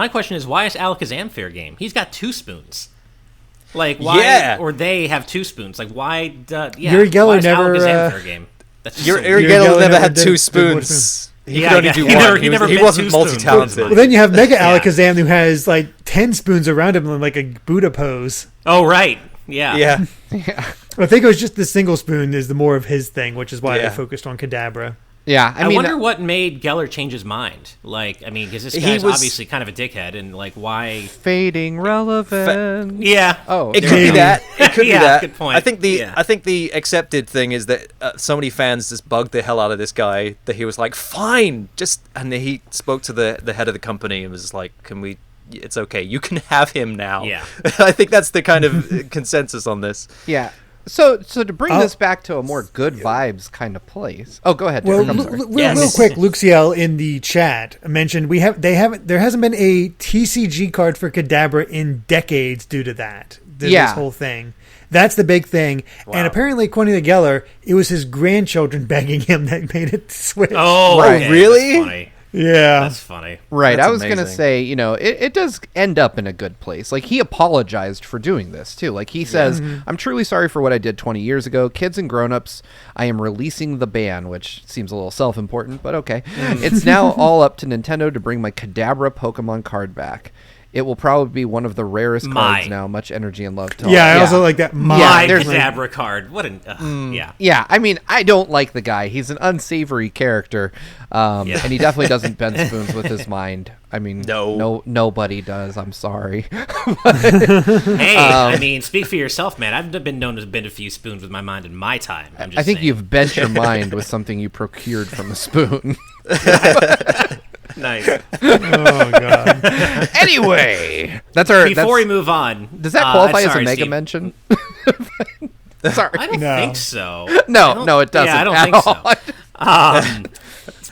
question is, why is Alakazam fair game? He's got 2 spoons. Like, why? Or they have 2 spoons. Like, why? Uri Gellar never. Alakazam fair game? Uri Gellar never had 2 spoons. He could only do one. He wasn't multi-talented. Well, then you have Mega Alakazam, who has like 10 spoons around him in like a Buddha pose. Oh, right. Yeah. I think it was just the single spoon is the more of his thing, which is why they focused on Kadabra. Yeah, I wonder what made Gellar change his mind. Like, I mean, because this guy's obviously kind of a dickhead, and like, why? Fading relevant. Yeah. Oh, it could be that. It could be that. Good point. I think the accepted thing is that so many fans just bugged the hell out of this guy that he was like, fine, and he spoke to the head of the company and was just like, can we? It's okay. You can have him now. Yeah. I think that's the kind of consensus on this. Yeah. So to bring this back to a more good vibes kind of place. Oh, go ahead, Derek. Well, real quick, Luxiel in the chat mentioned there hasn't been a TCG card for Kadabra in decades due to that. This whole thing. That's the big thing. Wow. And apparently, according to Gellar, it was his grandchildren begging him that made it switch. Oh, okay. Really? That's funny. Yeah. That's funny. Right. That's I was going to say, it does end up in a good place. Like, he apologized for doing this, too. Like, he says, I'm truly sorry for what I did 20 years ago. Kids and grown-ups, I am releasing the ban, which seems a little self-important, but okay. It's now all up to Nintendo to bring my Kadabra Pokemon card back. It will probably be one of the rarest cards now. Much energy and love to all. I also like that. My Kadabra card. What an... Yeah, I mean, I don't like the guy. He's an unsavory character, and he definitely doesn't bend spoons with his mind. I mean, nobody does. I'm sorry. Hey, I mean, speak for yourself, man. I've been known to bend a few spoons with my mind in my time. I think you've bent your mind with something you procured from a spoon. Nice. Oh god. Anyway, that's our. Before we move on, does that qualify as a mega Steve. mention? Sorry, I don't think so. No, it doesn't. Yeah, I don't think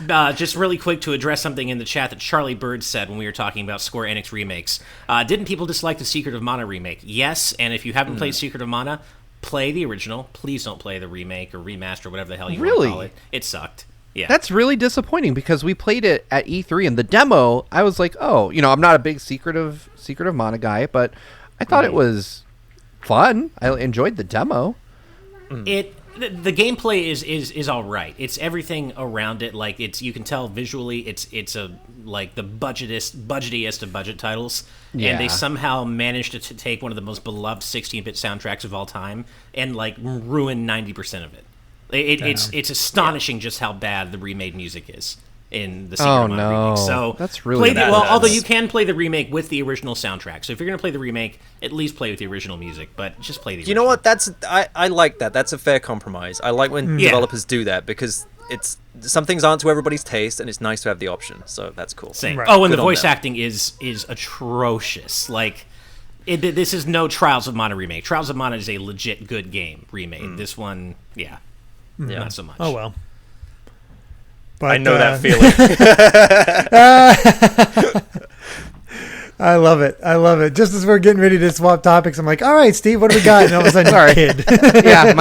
so. just really quick to address something in the chat that Charlie Bird said when we were talking about Square Enix remakes. Didn't people dislike the Secret of Mana remake? Yes, and if you haven't played Secret of Mana, play the original. Please don't play the remake or remaster, whatever the hell you want to call it. It sucked. Yeah. That's really disappointing because we played it at E3 and the demo, I was like, oh, I'm not a big Secret of Mana guy, but I thought it was fun. I enjoyed the demo. The gameplay is all right. It's everything around it. Like you can tell visually, it's a like the budgetiest of budget titles, and they somehow managed to take one of the most beloved 16-bit soundtracks of all time and like ruin 90% of it. It's astonishing just how bad the remade music is in the Secret of Mana remake. So that's really bad. Although you can play the remake with the original soundtrack. So if you're going to play the remake, at least play with the original music, but just play the original. You know what? I like that. That's a fair compromise. I like when developers do that because some things aren't to everybody's taste, and it's nice to have the option. So that's cool. Same. Right. Oh, and the voice acting is atrocious. Like this is no Trials of Mana remake. Trials of Mana is a legit good game remade. This one, not so much. Oh well. But, I know that feeling. I love it. Just as we're getting ready to swap topics, I'm like, all right, Steve, what do we got? And all of a sudden, Sorry. Kid. Yeah,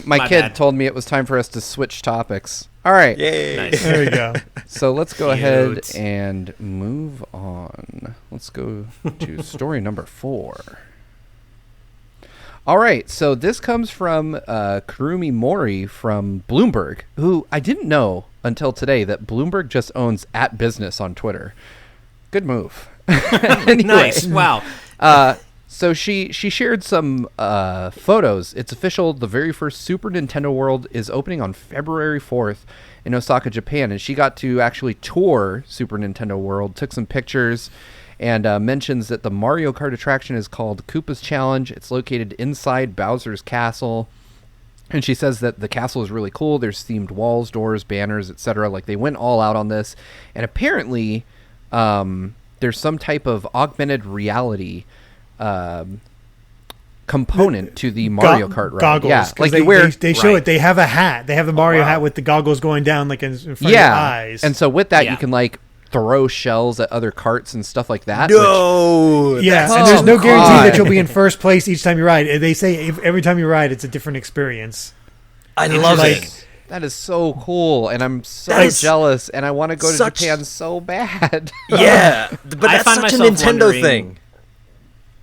my kid told me it was time for us to switch topics. All right. Yay. Nice. There we go. So let's go ahead and move on. Let's go to story number 4. All right, so this comes from Kurumi Mori from Bloomberg, who I didn't know until today that Bloomberg just owns @business on Twitter. Good move. Anyway, Nice. Wow. So she shared some photos. It's official. The very first Super Nintendo World is opening on February 4th in Osaka, Japan, and she got to actually tour Super Nintendo World, took some pictures, and mentions that the Mario Kart attraction is called Koopa's Challenge. It's located inside Bowser's Castle. And she says that the castle is really cool. There's themed walls, doors, banners, etc. Like, they went all out on this. And apparently, there's some type of augmented reality component to the Mario Kart ride. Goggles. Yeah, like they show it. They have a hat. They have the Mario hat with the goggles going down like in front of your eyes. And so with that, you can like throw shells at other carts and stuff like that. No. Yes, and there's no guarantee that you'll be in first place each time you ride. They say every time you ride, it's a different experience. I love it. That is so cool, and I'm so jealous, and I want to go to Japan so bad. Yeah, but that's such a Nintendo thing.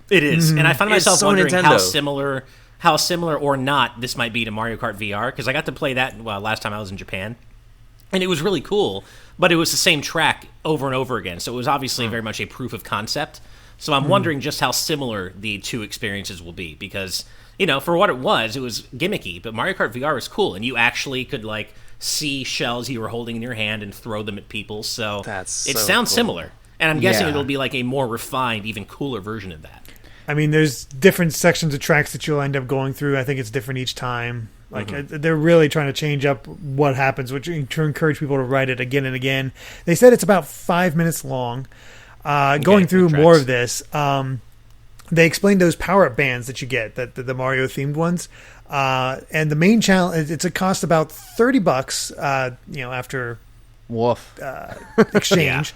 It is, and I find myself so wondering Nintendo. how similar or not this might be to Mario Kart VR, because I got to play that last time I was in Japan, and it was really cool, but it was the same track over and over again, so it was obviously very much a proof of concept. So I'm wondering just how similar the two experiences will be, because, you know, for what it was gimmicky, but Mario Kart VR was cool, and you actually could, like, see shells you were holding in your hand and throw them at people, so it sounds similar. And I'm guessing it'll be, like, a more refined, even cooler version of that. I mean, there's different sections of tracks that you'll end up going through. I think it's different each time. Like, they're really trying to change up what happens, which to encourage people to ride it again and again. They said it's about 5 minutes long. Going through more of this, they explained those power-up bands that you get, the Mario-themed ones. And the main challenge, it's a cost about $30, after exchange.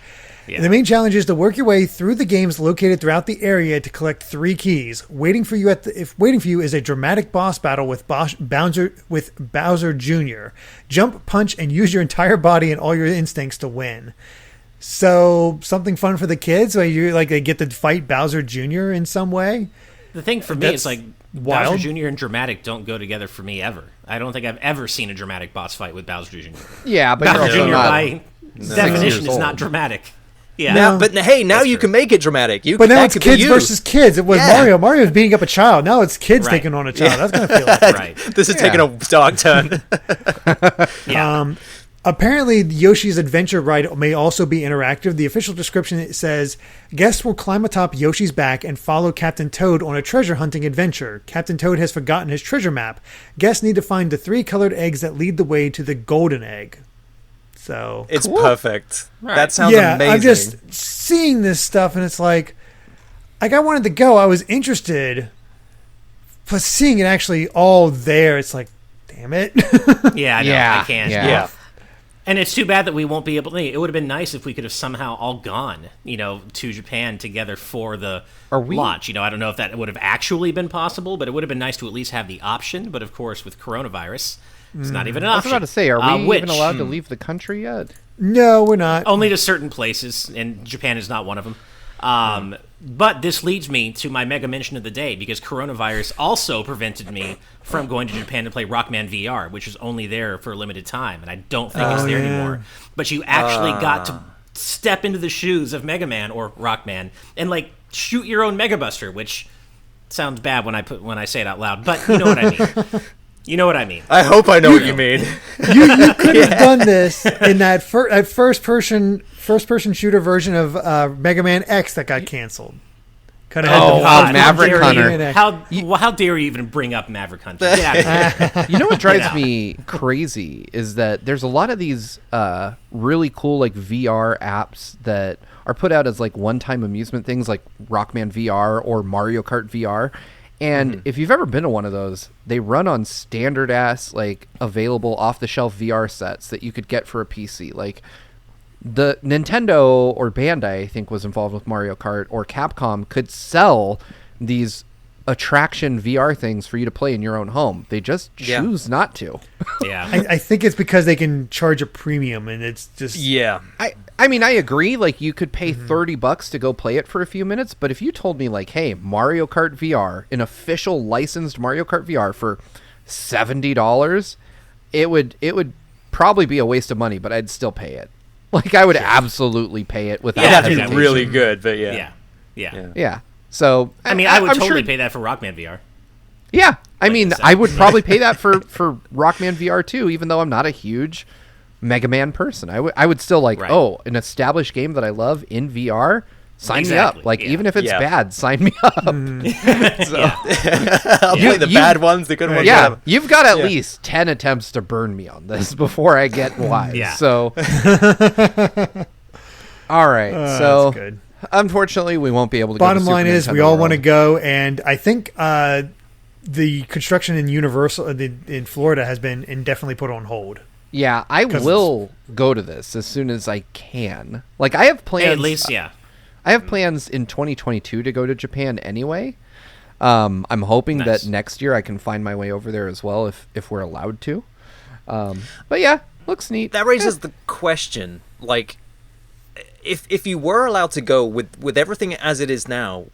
Yeah. The main challenge is to work your way through the games located throughout the area to collect 3 keys. Waiting for you is a dramatic boss battle with Bowser Jr. Jump, punch, and use your entire body and all your instincts to win. So something fun for the kids, where they get to fight Bowser Jr. in some way. The thing for me is like Bowser Jr. and dramatic don't go together for me ever. I don't think I've ever seen a dramatic boss fight with Bowser Jr. Yeah, but Bowser Jr. by definition is not dramatic. Yeah. Now you can make it dramatic. But now it's kids versus kids. It was Mario. Mario was beating up a child. Now it's kids taking on a child. That's going to feel like right. This is taking a dark turn. Apparently, Yoshi's Adventure Ride may also be interactive. The official description says, guests will climb atop Yoshi's back and follow Captain Toad on a treasure hunting adventure. Captain Toad has forgotten his treasure map. Guests need to find the 3 colored eggs that lead the way to the golden egg. So it's perfect. Right. That sounds amazing. I'm just seeing this stuff, and it's like I wanted to go. I was interested, but seeing it actually all there, it's like, damn it. I can't. Yeah. And it's too bad that we won't be able to. It would have been nice if we could have somehow all gone, to Japan together for the launch. I don't know if that would have actually been possible, but it would have been nice to at least have the option. But of course, with coronavirus, it's not even an option. I was about to say, are we even allowed to leave the country yet? No, we're not. Only to certain places, and Japan is not one of them. But this leads me to my mega mention of the day, because coronavirus also prevented me from going to Japan to play Rockman VR, which is only there for a limited time, and I don't think it's there anymore. But you actually got to step into the shoes of Mega Man or Rockman and shoot your own Mega Buster, which sounds bad when I say it out loud, but you know what I mean. You know what I mean. I hope I know what you mean. You could have done this in that first person shooter version of Mega Man X that got canceled. Could have had Maverick Hunter. How dare you even bring up Maverick Hunter? Get out of here. You know what drives me crazy is that there's a lot of these really cool VR apps that are put out as one-time amusement things, like Rockman VR or Mario Kart VR. And if you've ever been to one of those, they run on standard ass available off the shelf VR sets that you could get for a PC. The Nintendo or Bandai, I think, was involved with Mario Kart, or Capcom could sell these attraction VR things for you to play in your own home. They just choose not to. Yeah. I think it's because they can charge a premium, and it's just... Yeah. I mean, I agree. You could pay $30 to go play it for a few minutes, but if you told me, hey, Mario Kart VR, an official licensed Mario Kart VR for $70, it would probably be a waste of money, but I'd still pay it. I would absolutely pay it without hesitation. That's really good, but yeah. Yeah. So, I mean, I would totally pay that for Rockman VR. Yeah. I mean, I would probably pay that for Rockman VR too, even though I'm not a huge Mega Man person. I would still an established game that I love in VR, sign me up. Even if it's bad, sign me up. I'll play the bad ones, the good ones. Yeah, you've got at least 10 attempts to burn me on this before I get wise. Yeah. So, all right. So, that's good. Unfortunately, we won't be able to Bottom go to line Super is, Nintendo we all World. want to go, and I think the construction in Universal in Florida has been indefinitely put on hold. Yeah, I will go to this as soon as I can. I have plans. Hey, at least, yeah. I have plans in 2022 to go to Japan anyway. I'm hoping that next year I can find my way over there as well if we're allowed to. But yeah, looks neat. That raises the question, if you were allowed to go with everything as it is now,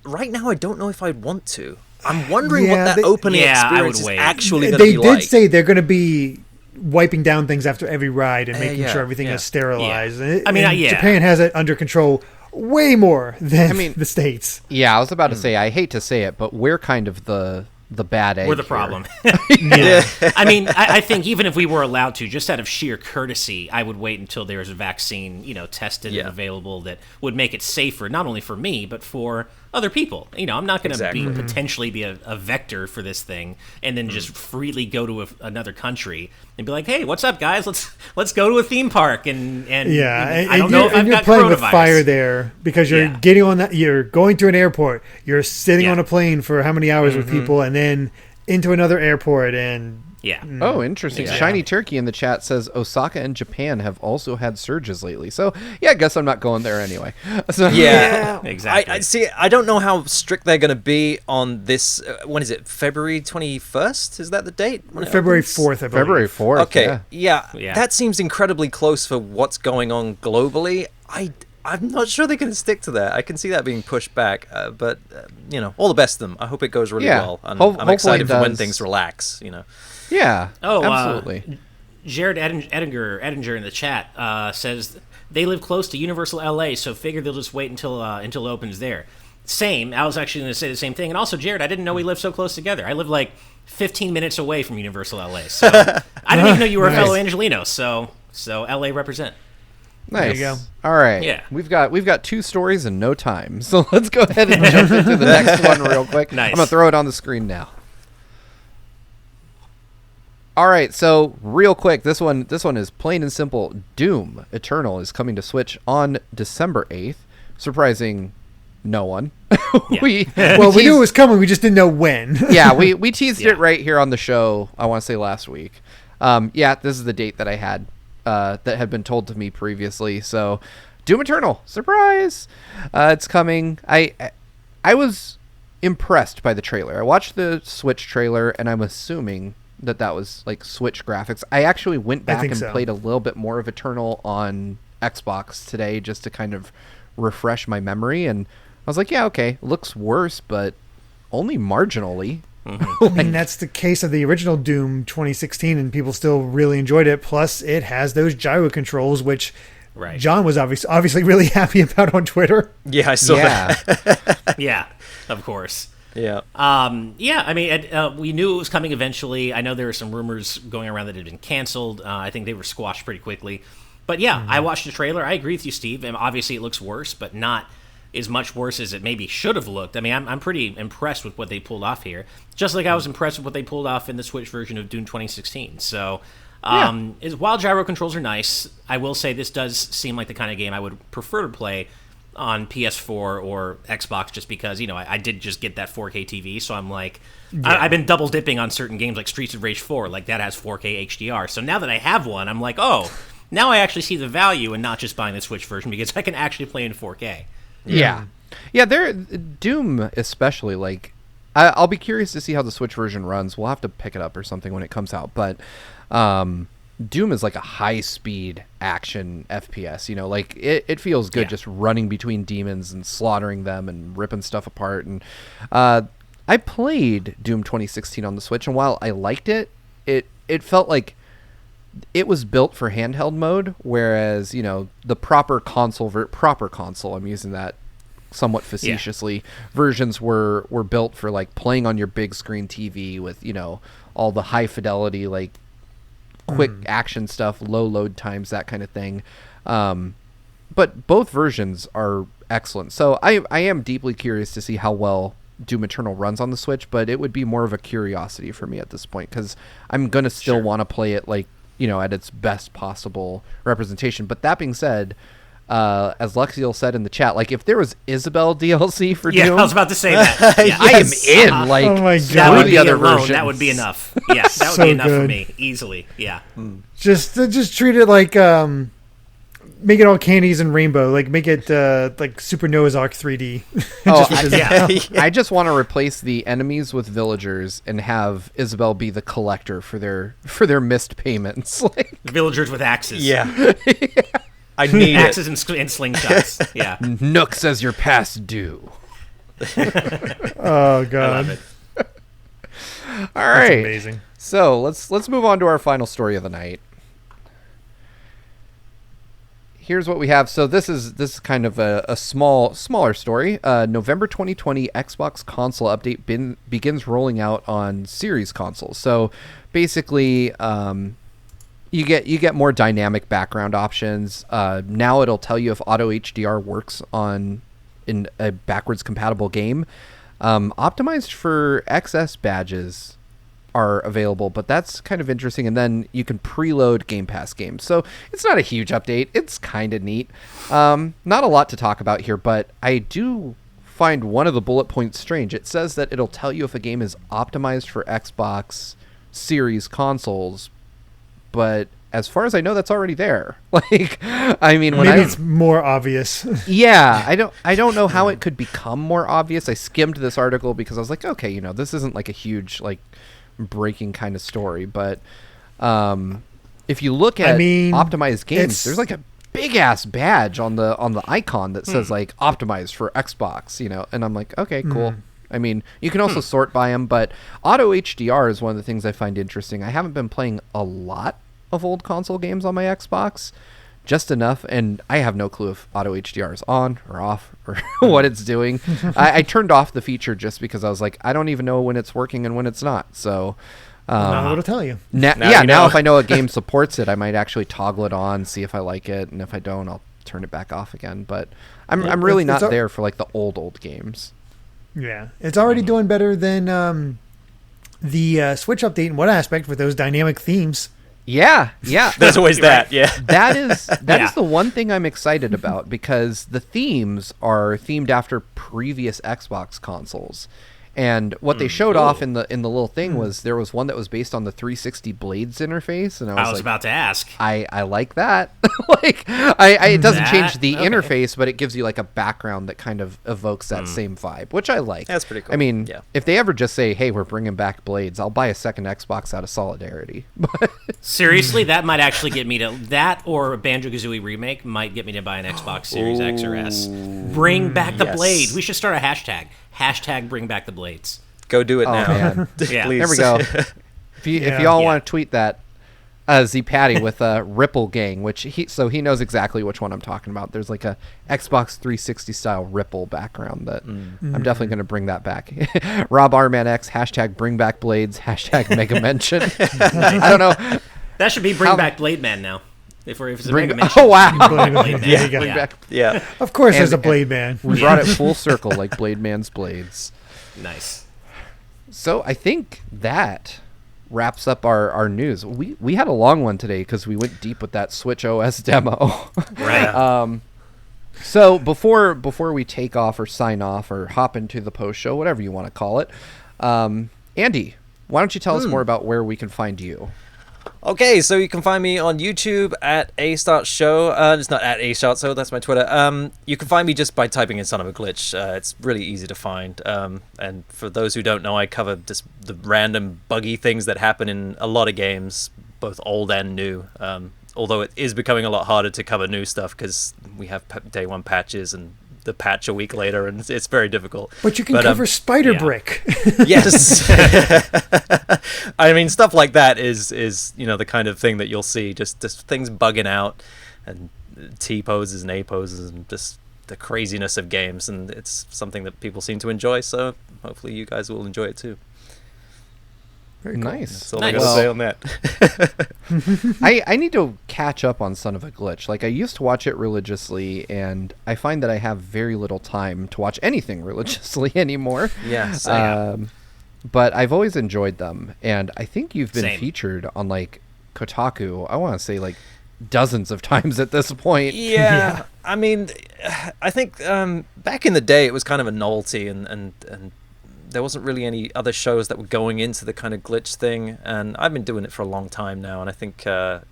right now I don't know if I'd want to. I'm wondering what that opening experience is actually going to be like. They did say they're going to be wiping down things after every ride and making sure everything is sterilized. Yeah. I mean, Japan has it under control way more than the States. Yeah, I was about to say, I hate to say it, but we're kind of the bad egg. We're the here. problem. I mean, I think even if we were allowed to, just out of sheer courtesy, I would wait until there was a vaccine, tested and available that would make it safer, not only for me, but for other people. I'm not going to potentially be a vector for this thing and then just freely go to another country and be like, hey, what's up, guys? Let's go to a theme park and I don't know if I've you're got playing with coronavirus. fire there because you're getting on that. You're going to an airport. You're sitting on a plane for how many hours with people, and then into another airport and. Yeah. Oh, interesting. Yeah. Shiny Turkey in the chat says Osaka and Japan have also had surges lately. So, yeah, I guess I'm not going there anyway. So, yeah, exactly. I see. I don't know how strict they're going to be on this. When is it? February 21st? Is that the date? February 4th, I believe. February 4th. Okay. Yeah. That seems incredibly close for what's going on globally. I'm not sure they're going to stick to that. I can see that being pushed back, but all the best to them. I hope it goes really well. And I'm excited for when things relax. Yeah. Oh, absolutely. Jared Edinger in the chat says they live close to Universal LA, so figure they'll just wait until it opens there. Same. I was actually going to say the same thing. And also, Jared, I didn't know we lived so close together. I live 15 minutes away from Universal LA, so I didn't even know you were a fellow Angelino. So LA represent. Nice. There you go. All right. Yeah. We've got 2 stories and no time. So let's go ahead and jump into the next one real quick. Nice. I'm going to throw it on the screen now. All right, so real quick, this one is plain and simple. Doom Eternal is coming to Switch on December 8th, surprising no one. Yeah. we knew it was coming, we just didn't know when. Yeah, we teased it right here on the show, I want to say last week. Yeah, this is the date that I had that had been told to me previously. So, Doom Eternal, surprise! It's coming. I was impressed by the trailer. I watched the Switch trailer, and I'm assuming that was like Switch graphics. I actually went back and played a little bit more of Eternal on Xbox today just to kind of refresh my memory, and I was like, yeah, okay, looks worse, but only marginally. I mean, that's the case of the original Doom 2016, and people still really enjoyed it. Plus, it has those gyro controls, which John was obviously really happy about on Twitter. Yeah, I saw that. Yeah, of course. Yeah. Yeah, I mean, we knew it was coming eventually. I know there were some rumors going around that it had been canceled. I think they were squashed pretty quickly. But yeah, I watched the trailer. I agree with you, Steve. And obviously, it looks worse, but not as much worse as it maybe should have looked. I mean, I'm pretty impressed with what they pulled off here. Just like I was impressed with what they pulled off in the Switch version of Doom 2016. So, while gyro controls are nice, I will say this does seem like the kind of game I would prefer to play on PS4 or Xbox, just because, you know, I did just get that 4K TV, so I'm like, I've been double dipping on certain games like Streets of Rage 4, like that has 4K HDR. So now that I have one, I'm like, oh, now I actually see the value in not just buying the Switch version, because I can actually play in 4K. Yeah, Doom especially, like, I'll be curious to see how the Switch version runs. We'll have to pick it up or something when it comes out, but Doom is like a high-speed action FPS, you know, like, it feels good just running between demons and slaughtering them and ripping stuff apart. And I played Doom 2016 on the Switch, and while I liked it, it felt like it was built for handheld mode, whereas, you know, the proper console, I'm using that somewhat facetiously, versions were built for, like, playing on your big screen TV with, you know, all the high fidelity, like, quick action stuff, low load times, that kind of thing. But both versions are excellent. So I am deeply curious to see how well Doom Eternal runs on the Switch, but it would be more of a curiosity for me at this point, because I'm going to still want to play it, like, you know, at its best possible representation. But that being said, as Lexiel said in the chat, like, if there was Isabelle DLC for Doom, I was about to say that. Yeah. I am in. Like, oh my God. That would the be other alone. versions. That would be enough. Yeah, that would So be enough for good. me easily. Yeah. Just treat it like make it all candies and rainbow. Like, make it like Super Noah's Ark 3D. I just want to replace the enemies with villagers and have Isabelle be the collector for their missed payments. Like, Villagers with axes. Yeah. I need axes and slingshots. Yeah. Nook says you're past due. Oh God, I love it. All that's right. amazing. So let's move on to our final story of the night. Here's what we have. So this is kind of a smaller story. November 2020 Xbox console update begins rolling out on Series consoles. So basically, you get more dynamic background options. Now it'll tell you if auto HDR works in a backwards compatible game. Optimized for XS badges are available, but that's kind of interesting. And then you can preload Game Pass games. So it's not a huge update. It's kind of neat. Not a lot to talk about here, but I do find one of the bullet points strange. It says that it'll tell you if a game is optimized for Xbox Series consoles, but as far as I know, that's already there. Like, I mean, Maybe it's more obvious. Yeah, I don't know how it could become more obvious. I skimmed this article because I was like, okay, you know, this isn't like a huge, like, breaking kind of story, but if you look at optimized games, there's like a big ass badge on the icon that says like optimized for Xbox, you know, and I'm like, okay, cool. I mean, you can also sort by them, but auto HDR is one of the things I find interesting. I haven't been playing a lot of old console games on my Xbox, just enough, and I have no clue if auto HDR is on or off or what it's doing. I turned off the feature just because I was like, I don't even know when it's working and when it's not. So it'll tell you. Now if I know a game supports it, I might actually toggle it on, see if I like it, and if I don't, I'll turn it back off again. But I'm really not there for like the old games. Yeah, it's already doing better than the Switch update in what aspect with those dynamic themes. Yeah. There's always that. Yeah. That is the one thing I'm excited about, because the themes are themed after previous Xbox consoles. And what they showed off in the little thing was there was one that was based on the 360 Blades interface, and I was about to ask. I like that. Like it doesn't change the Okay. interface, but it gives you like a background that kind of evokes that same vibe, which I like. That's pretty cool. I mean, Yeah. if they ever just say, "Hey, we're bringing back Blades," I'll buy a second Xbox out of solidarity. Seriously, that might actually get me to that, or a Banjo-Kazooie remake might get me to buy an Xbox Series X or S. Bring back the Yes. blade. We should start a hashtag. Hashtag bring back the blades. Go do it now. Man. Yeah. Please. There we go. If y'all Yeah. want to tweet that, Z Patty with Ripple Gang, which he knows exactly which one I'm talking about. There's like a Xbox 360 style Ripple background that I'm definitely going to bring that back. Rob Rman X, hashtag bring back blades, hashtag mega mention. I don't know. That should be bring back Blade Man now. If it's a Mega Mention. Oh wow. Blade Man. There you go. Bring back. Yeah. Of course, And- there's a Blade Man. We brought it full circle like Blade Man's blades. Nice. So I think that wraps up our news. We had a long one today because we went deep with that Switch OS demo. Right. So before we take off or sign off or hop into the post show, whatever you want to call it, Andy, why don't you tell us more about where we can find you? Okay, so you can find me on YouTube at A+Start Show. It's not at A+Start, so that's my Twitter. You can find me just by typing in Son of a Glitch. It's really easy to find. And for those who don't know, I cover just the random buggy things that happen in a lot of games, both old and new. Although it is becoming a lot harder to cover new stuff because we have day one patches and the patch a week later, and it's very difficult. But you can cover Spider yeah. Brick. Yes. I mean, stuff like that is the kind of thing that you'll see, just things bugging out and T poses and A poses and just the craziness of games, and it's something that people seem to enjoy, so hopefully you guys will enjoy it too. Very cool. Nice. That's all Nice. I gotta say on that. I need to catch up on Son of a Glitch. Like, I used to watch it religiously, and I find that I have very little time to watch anything religiously anymore. Yes. But I've always enjoyed them, and I think you've been Same. featured on, like, Kotaku, I want to say, like, dozens of times at this point. Yeah. I mean, I think back in the day it was kind of a novelty, and there wasn't really any other shows that were going into the kind of glitch thing, and I've been doing it for a long time now, and I think for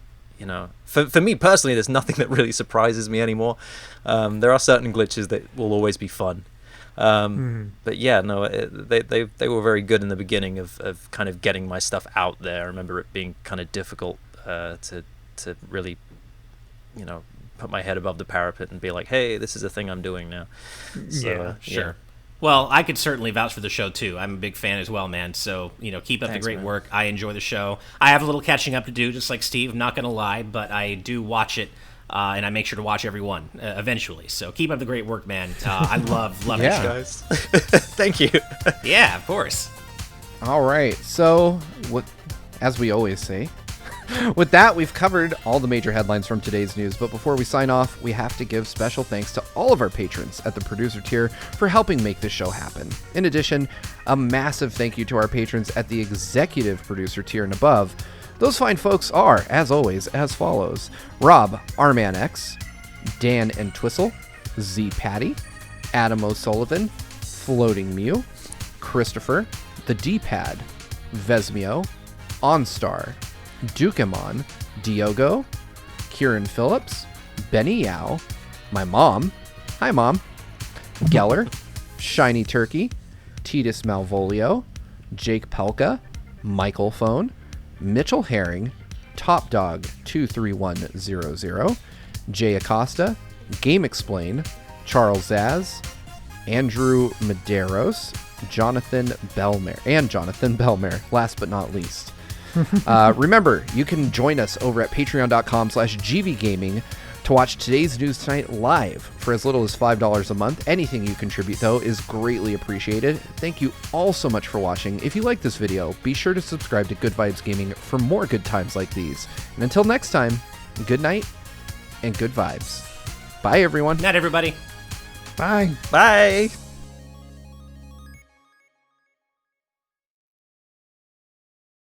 me personally, there's nothing that really surprises me anymore. There are certain glitches that will always be fun, but yeah, no, they were very good in the beginning of kind of getting my stuff out there. I remember it being kind of difficult to really put my head above the parapet and be like, hey, this is a thing I'm doing now. So, Yeah, Sure. Well, I could certainly vouch for the show too. I'm a big fan as well, man. So, keep up Thanks, the great man. work. I enjoy the show. I have a little catching up to do, just like Steve. I'm not going to lie, but I do watch it, and I make sure to watch every one eventually. So keep up the great work, man. I love Yeah. the guys. Thank you. show. Yeah, of course. All right. So, as we always say, with that, we've covered all the major headlines from today's news, but before we sign off, we have to give special thanks to all of our patrons at the producer tier for helping make this show happen. In addition, a massive thank you to our patrons at the executive producer tier and above. Those fine folks are, as always, as follows: Rob Rman X, Dan and Twistle, Z Patty, Adam O'Sullivan, Floating Mew, Christopher, The D-Pad, Vesmio, OnStar, Dukemon, Diogo, Kieran Phillips, Benny Yao, my mom, hi mom, Gellar, Shiny Turkey, Titus Malvolio, Jake Pelka, Michael Phone, Mitchell Herring, Top Dog 23100, Jay Acosta, Game Explain, Charles Zaz, Andrew Medeiros, Jonathan Belmer, last but not least. Remember, you can join us over at patreon.com/gvgaming to watch today's news tonight live for as little as $5 a month. Anything you contribute, though, is greatly appreciated. Thank you all so much for watching. If you like this video, be sure to subscribe to Good Vibes Gaming for more good times like these. And until next time, good night and good vibes. Bye, everyone. Night, everybody. Bye. Bye.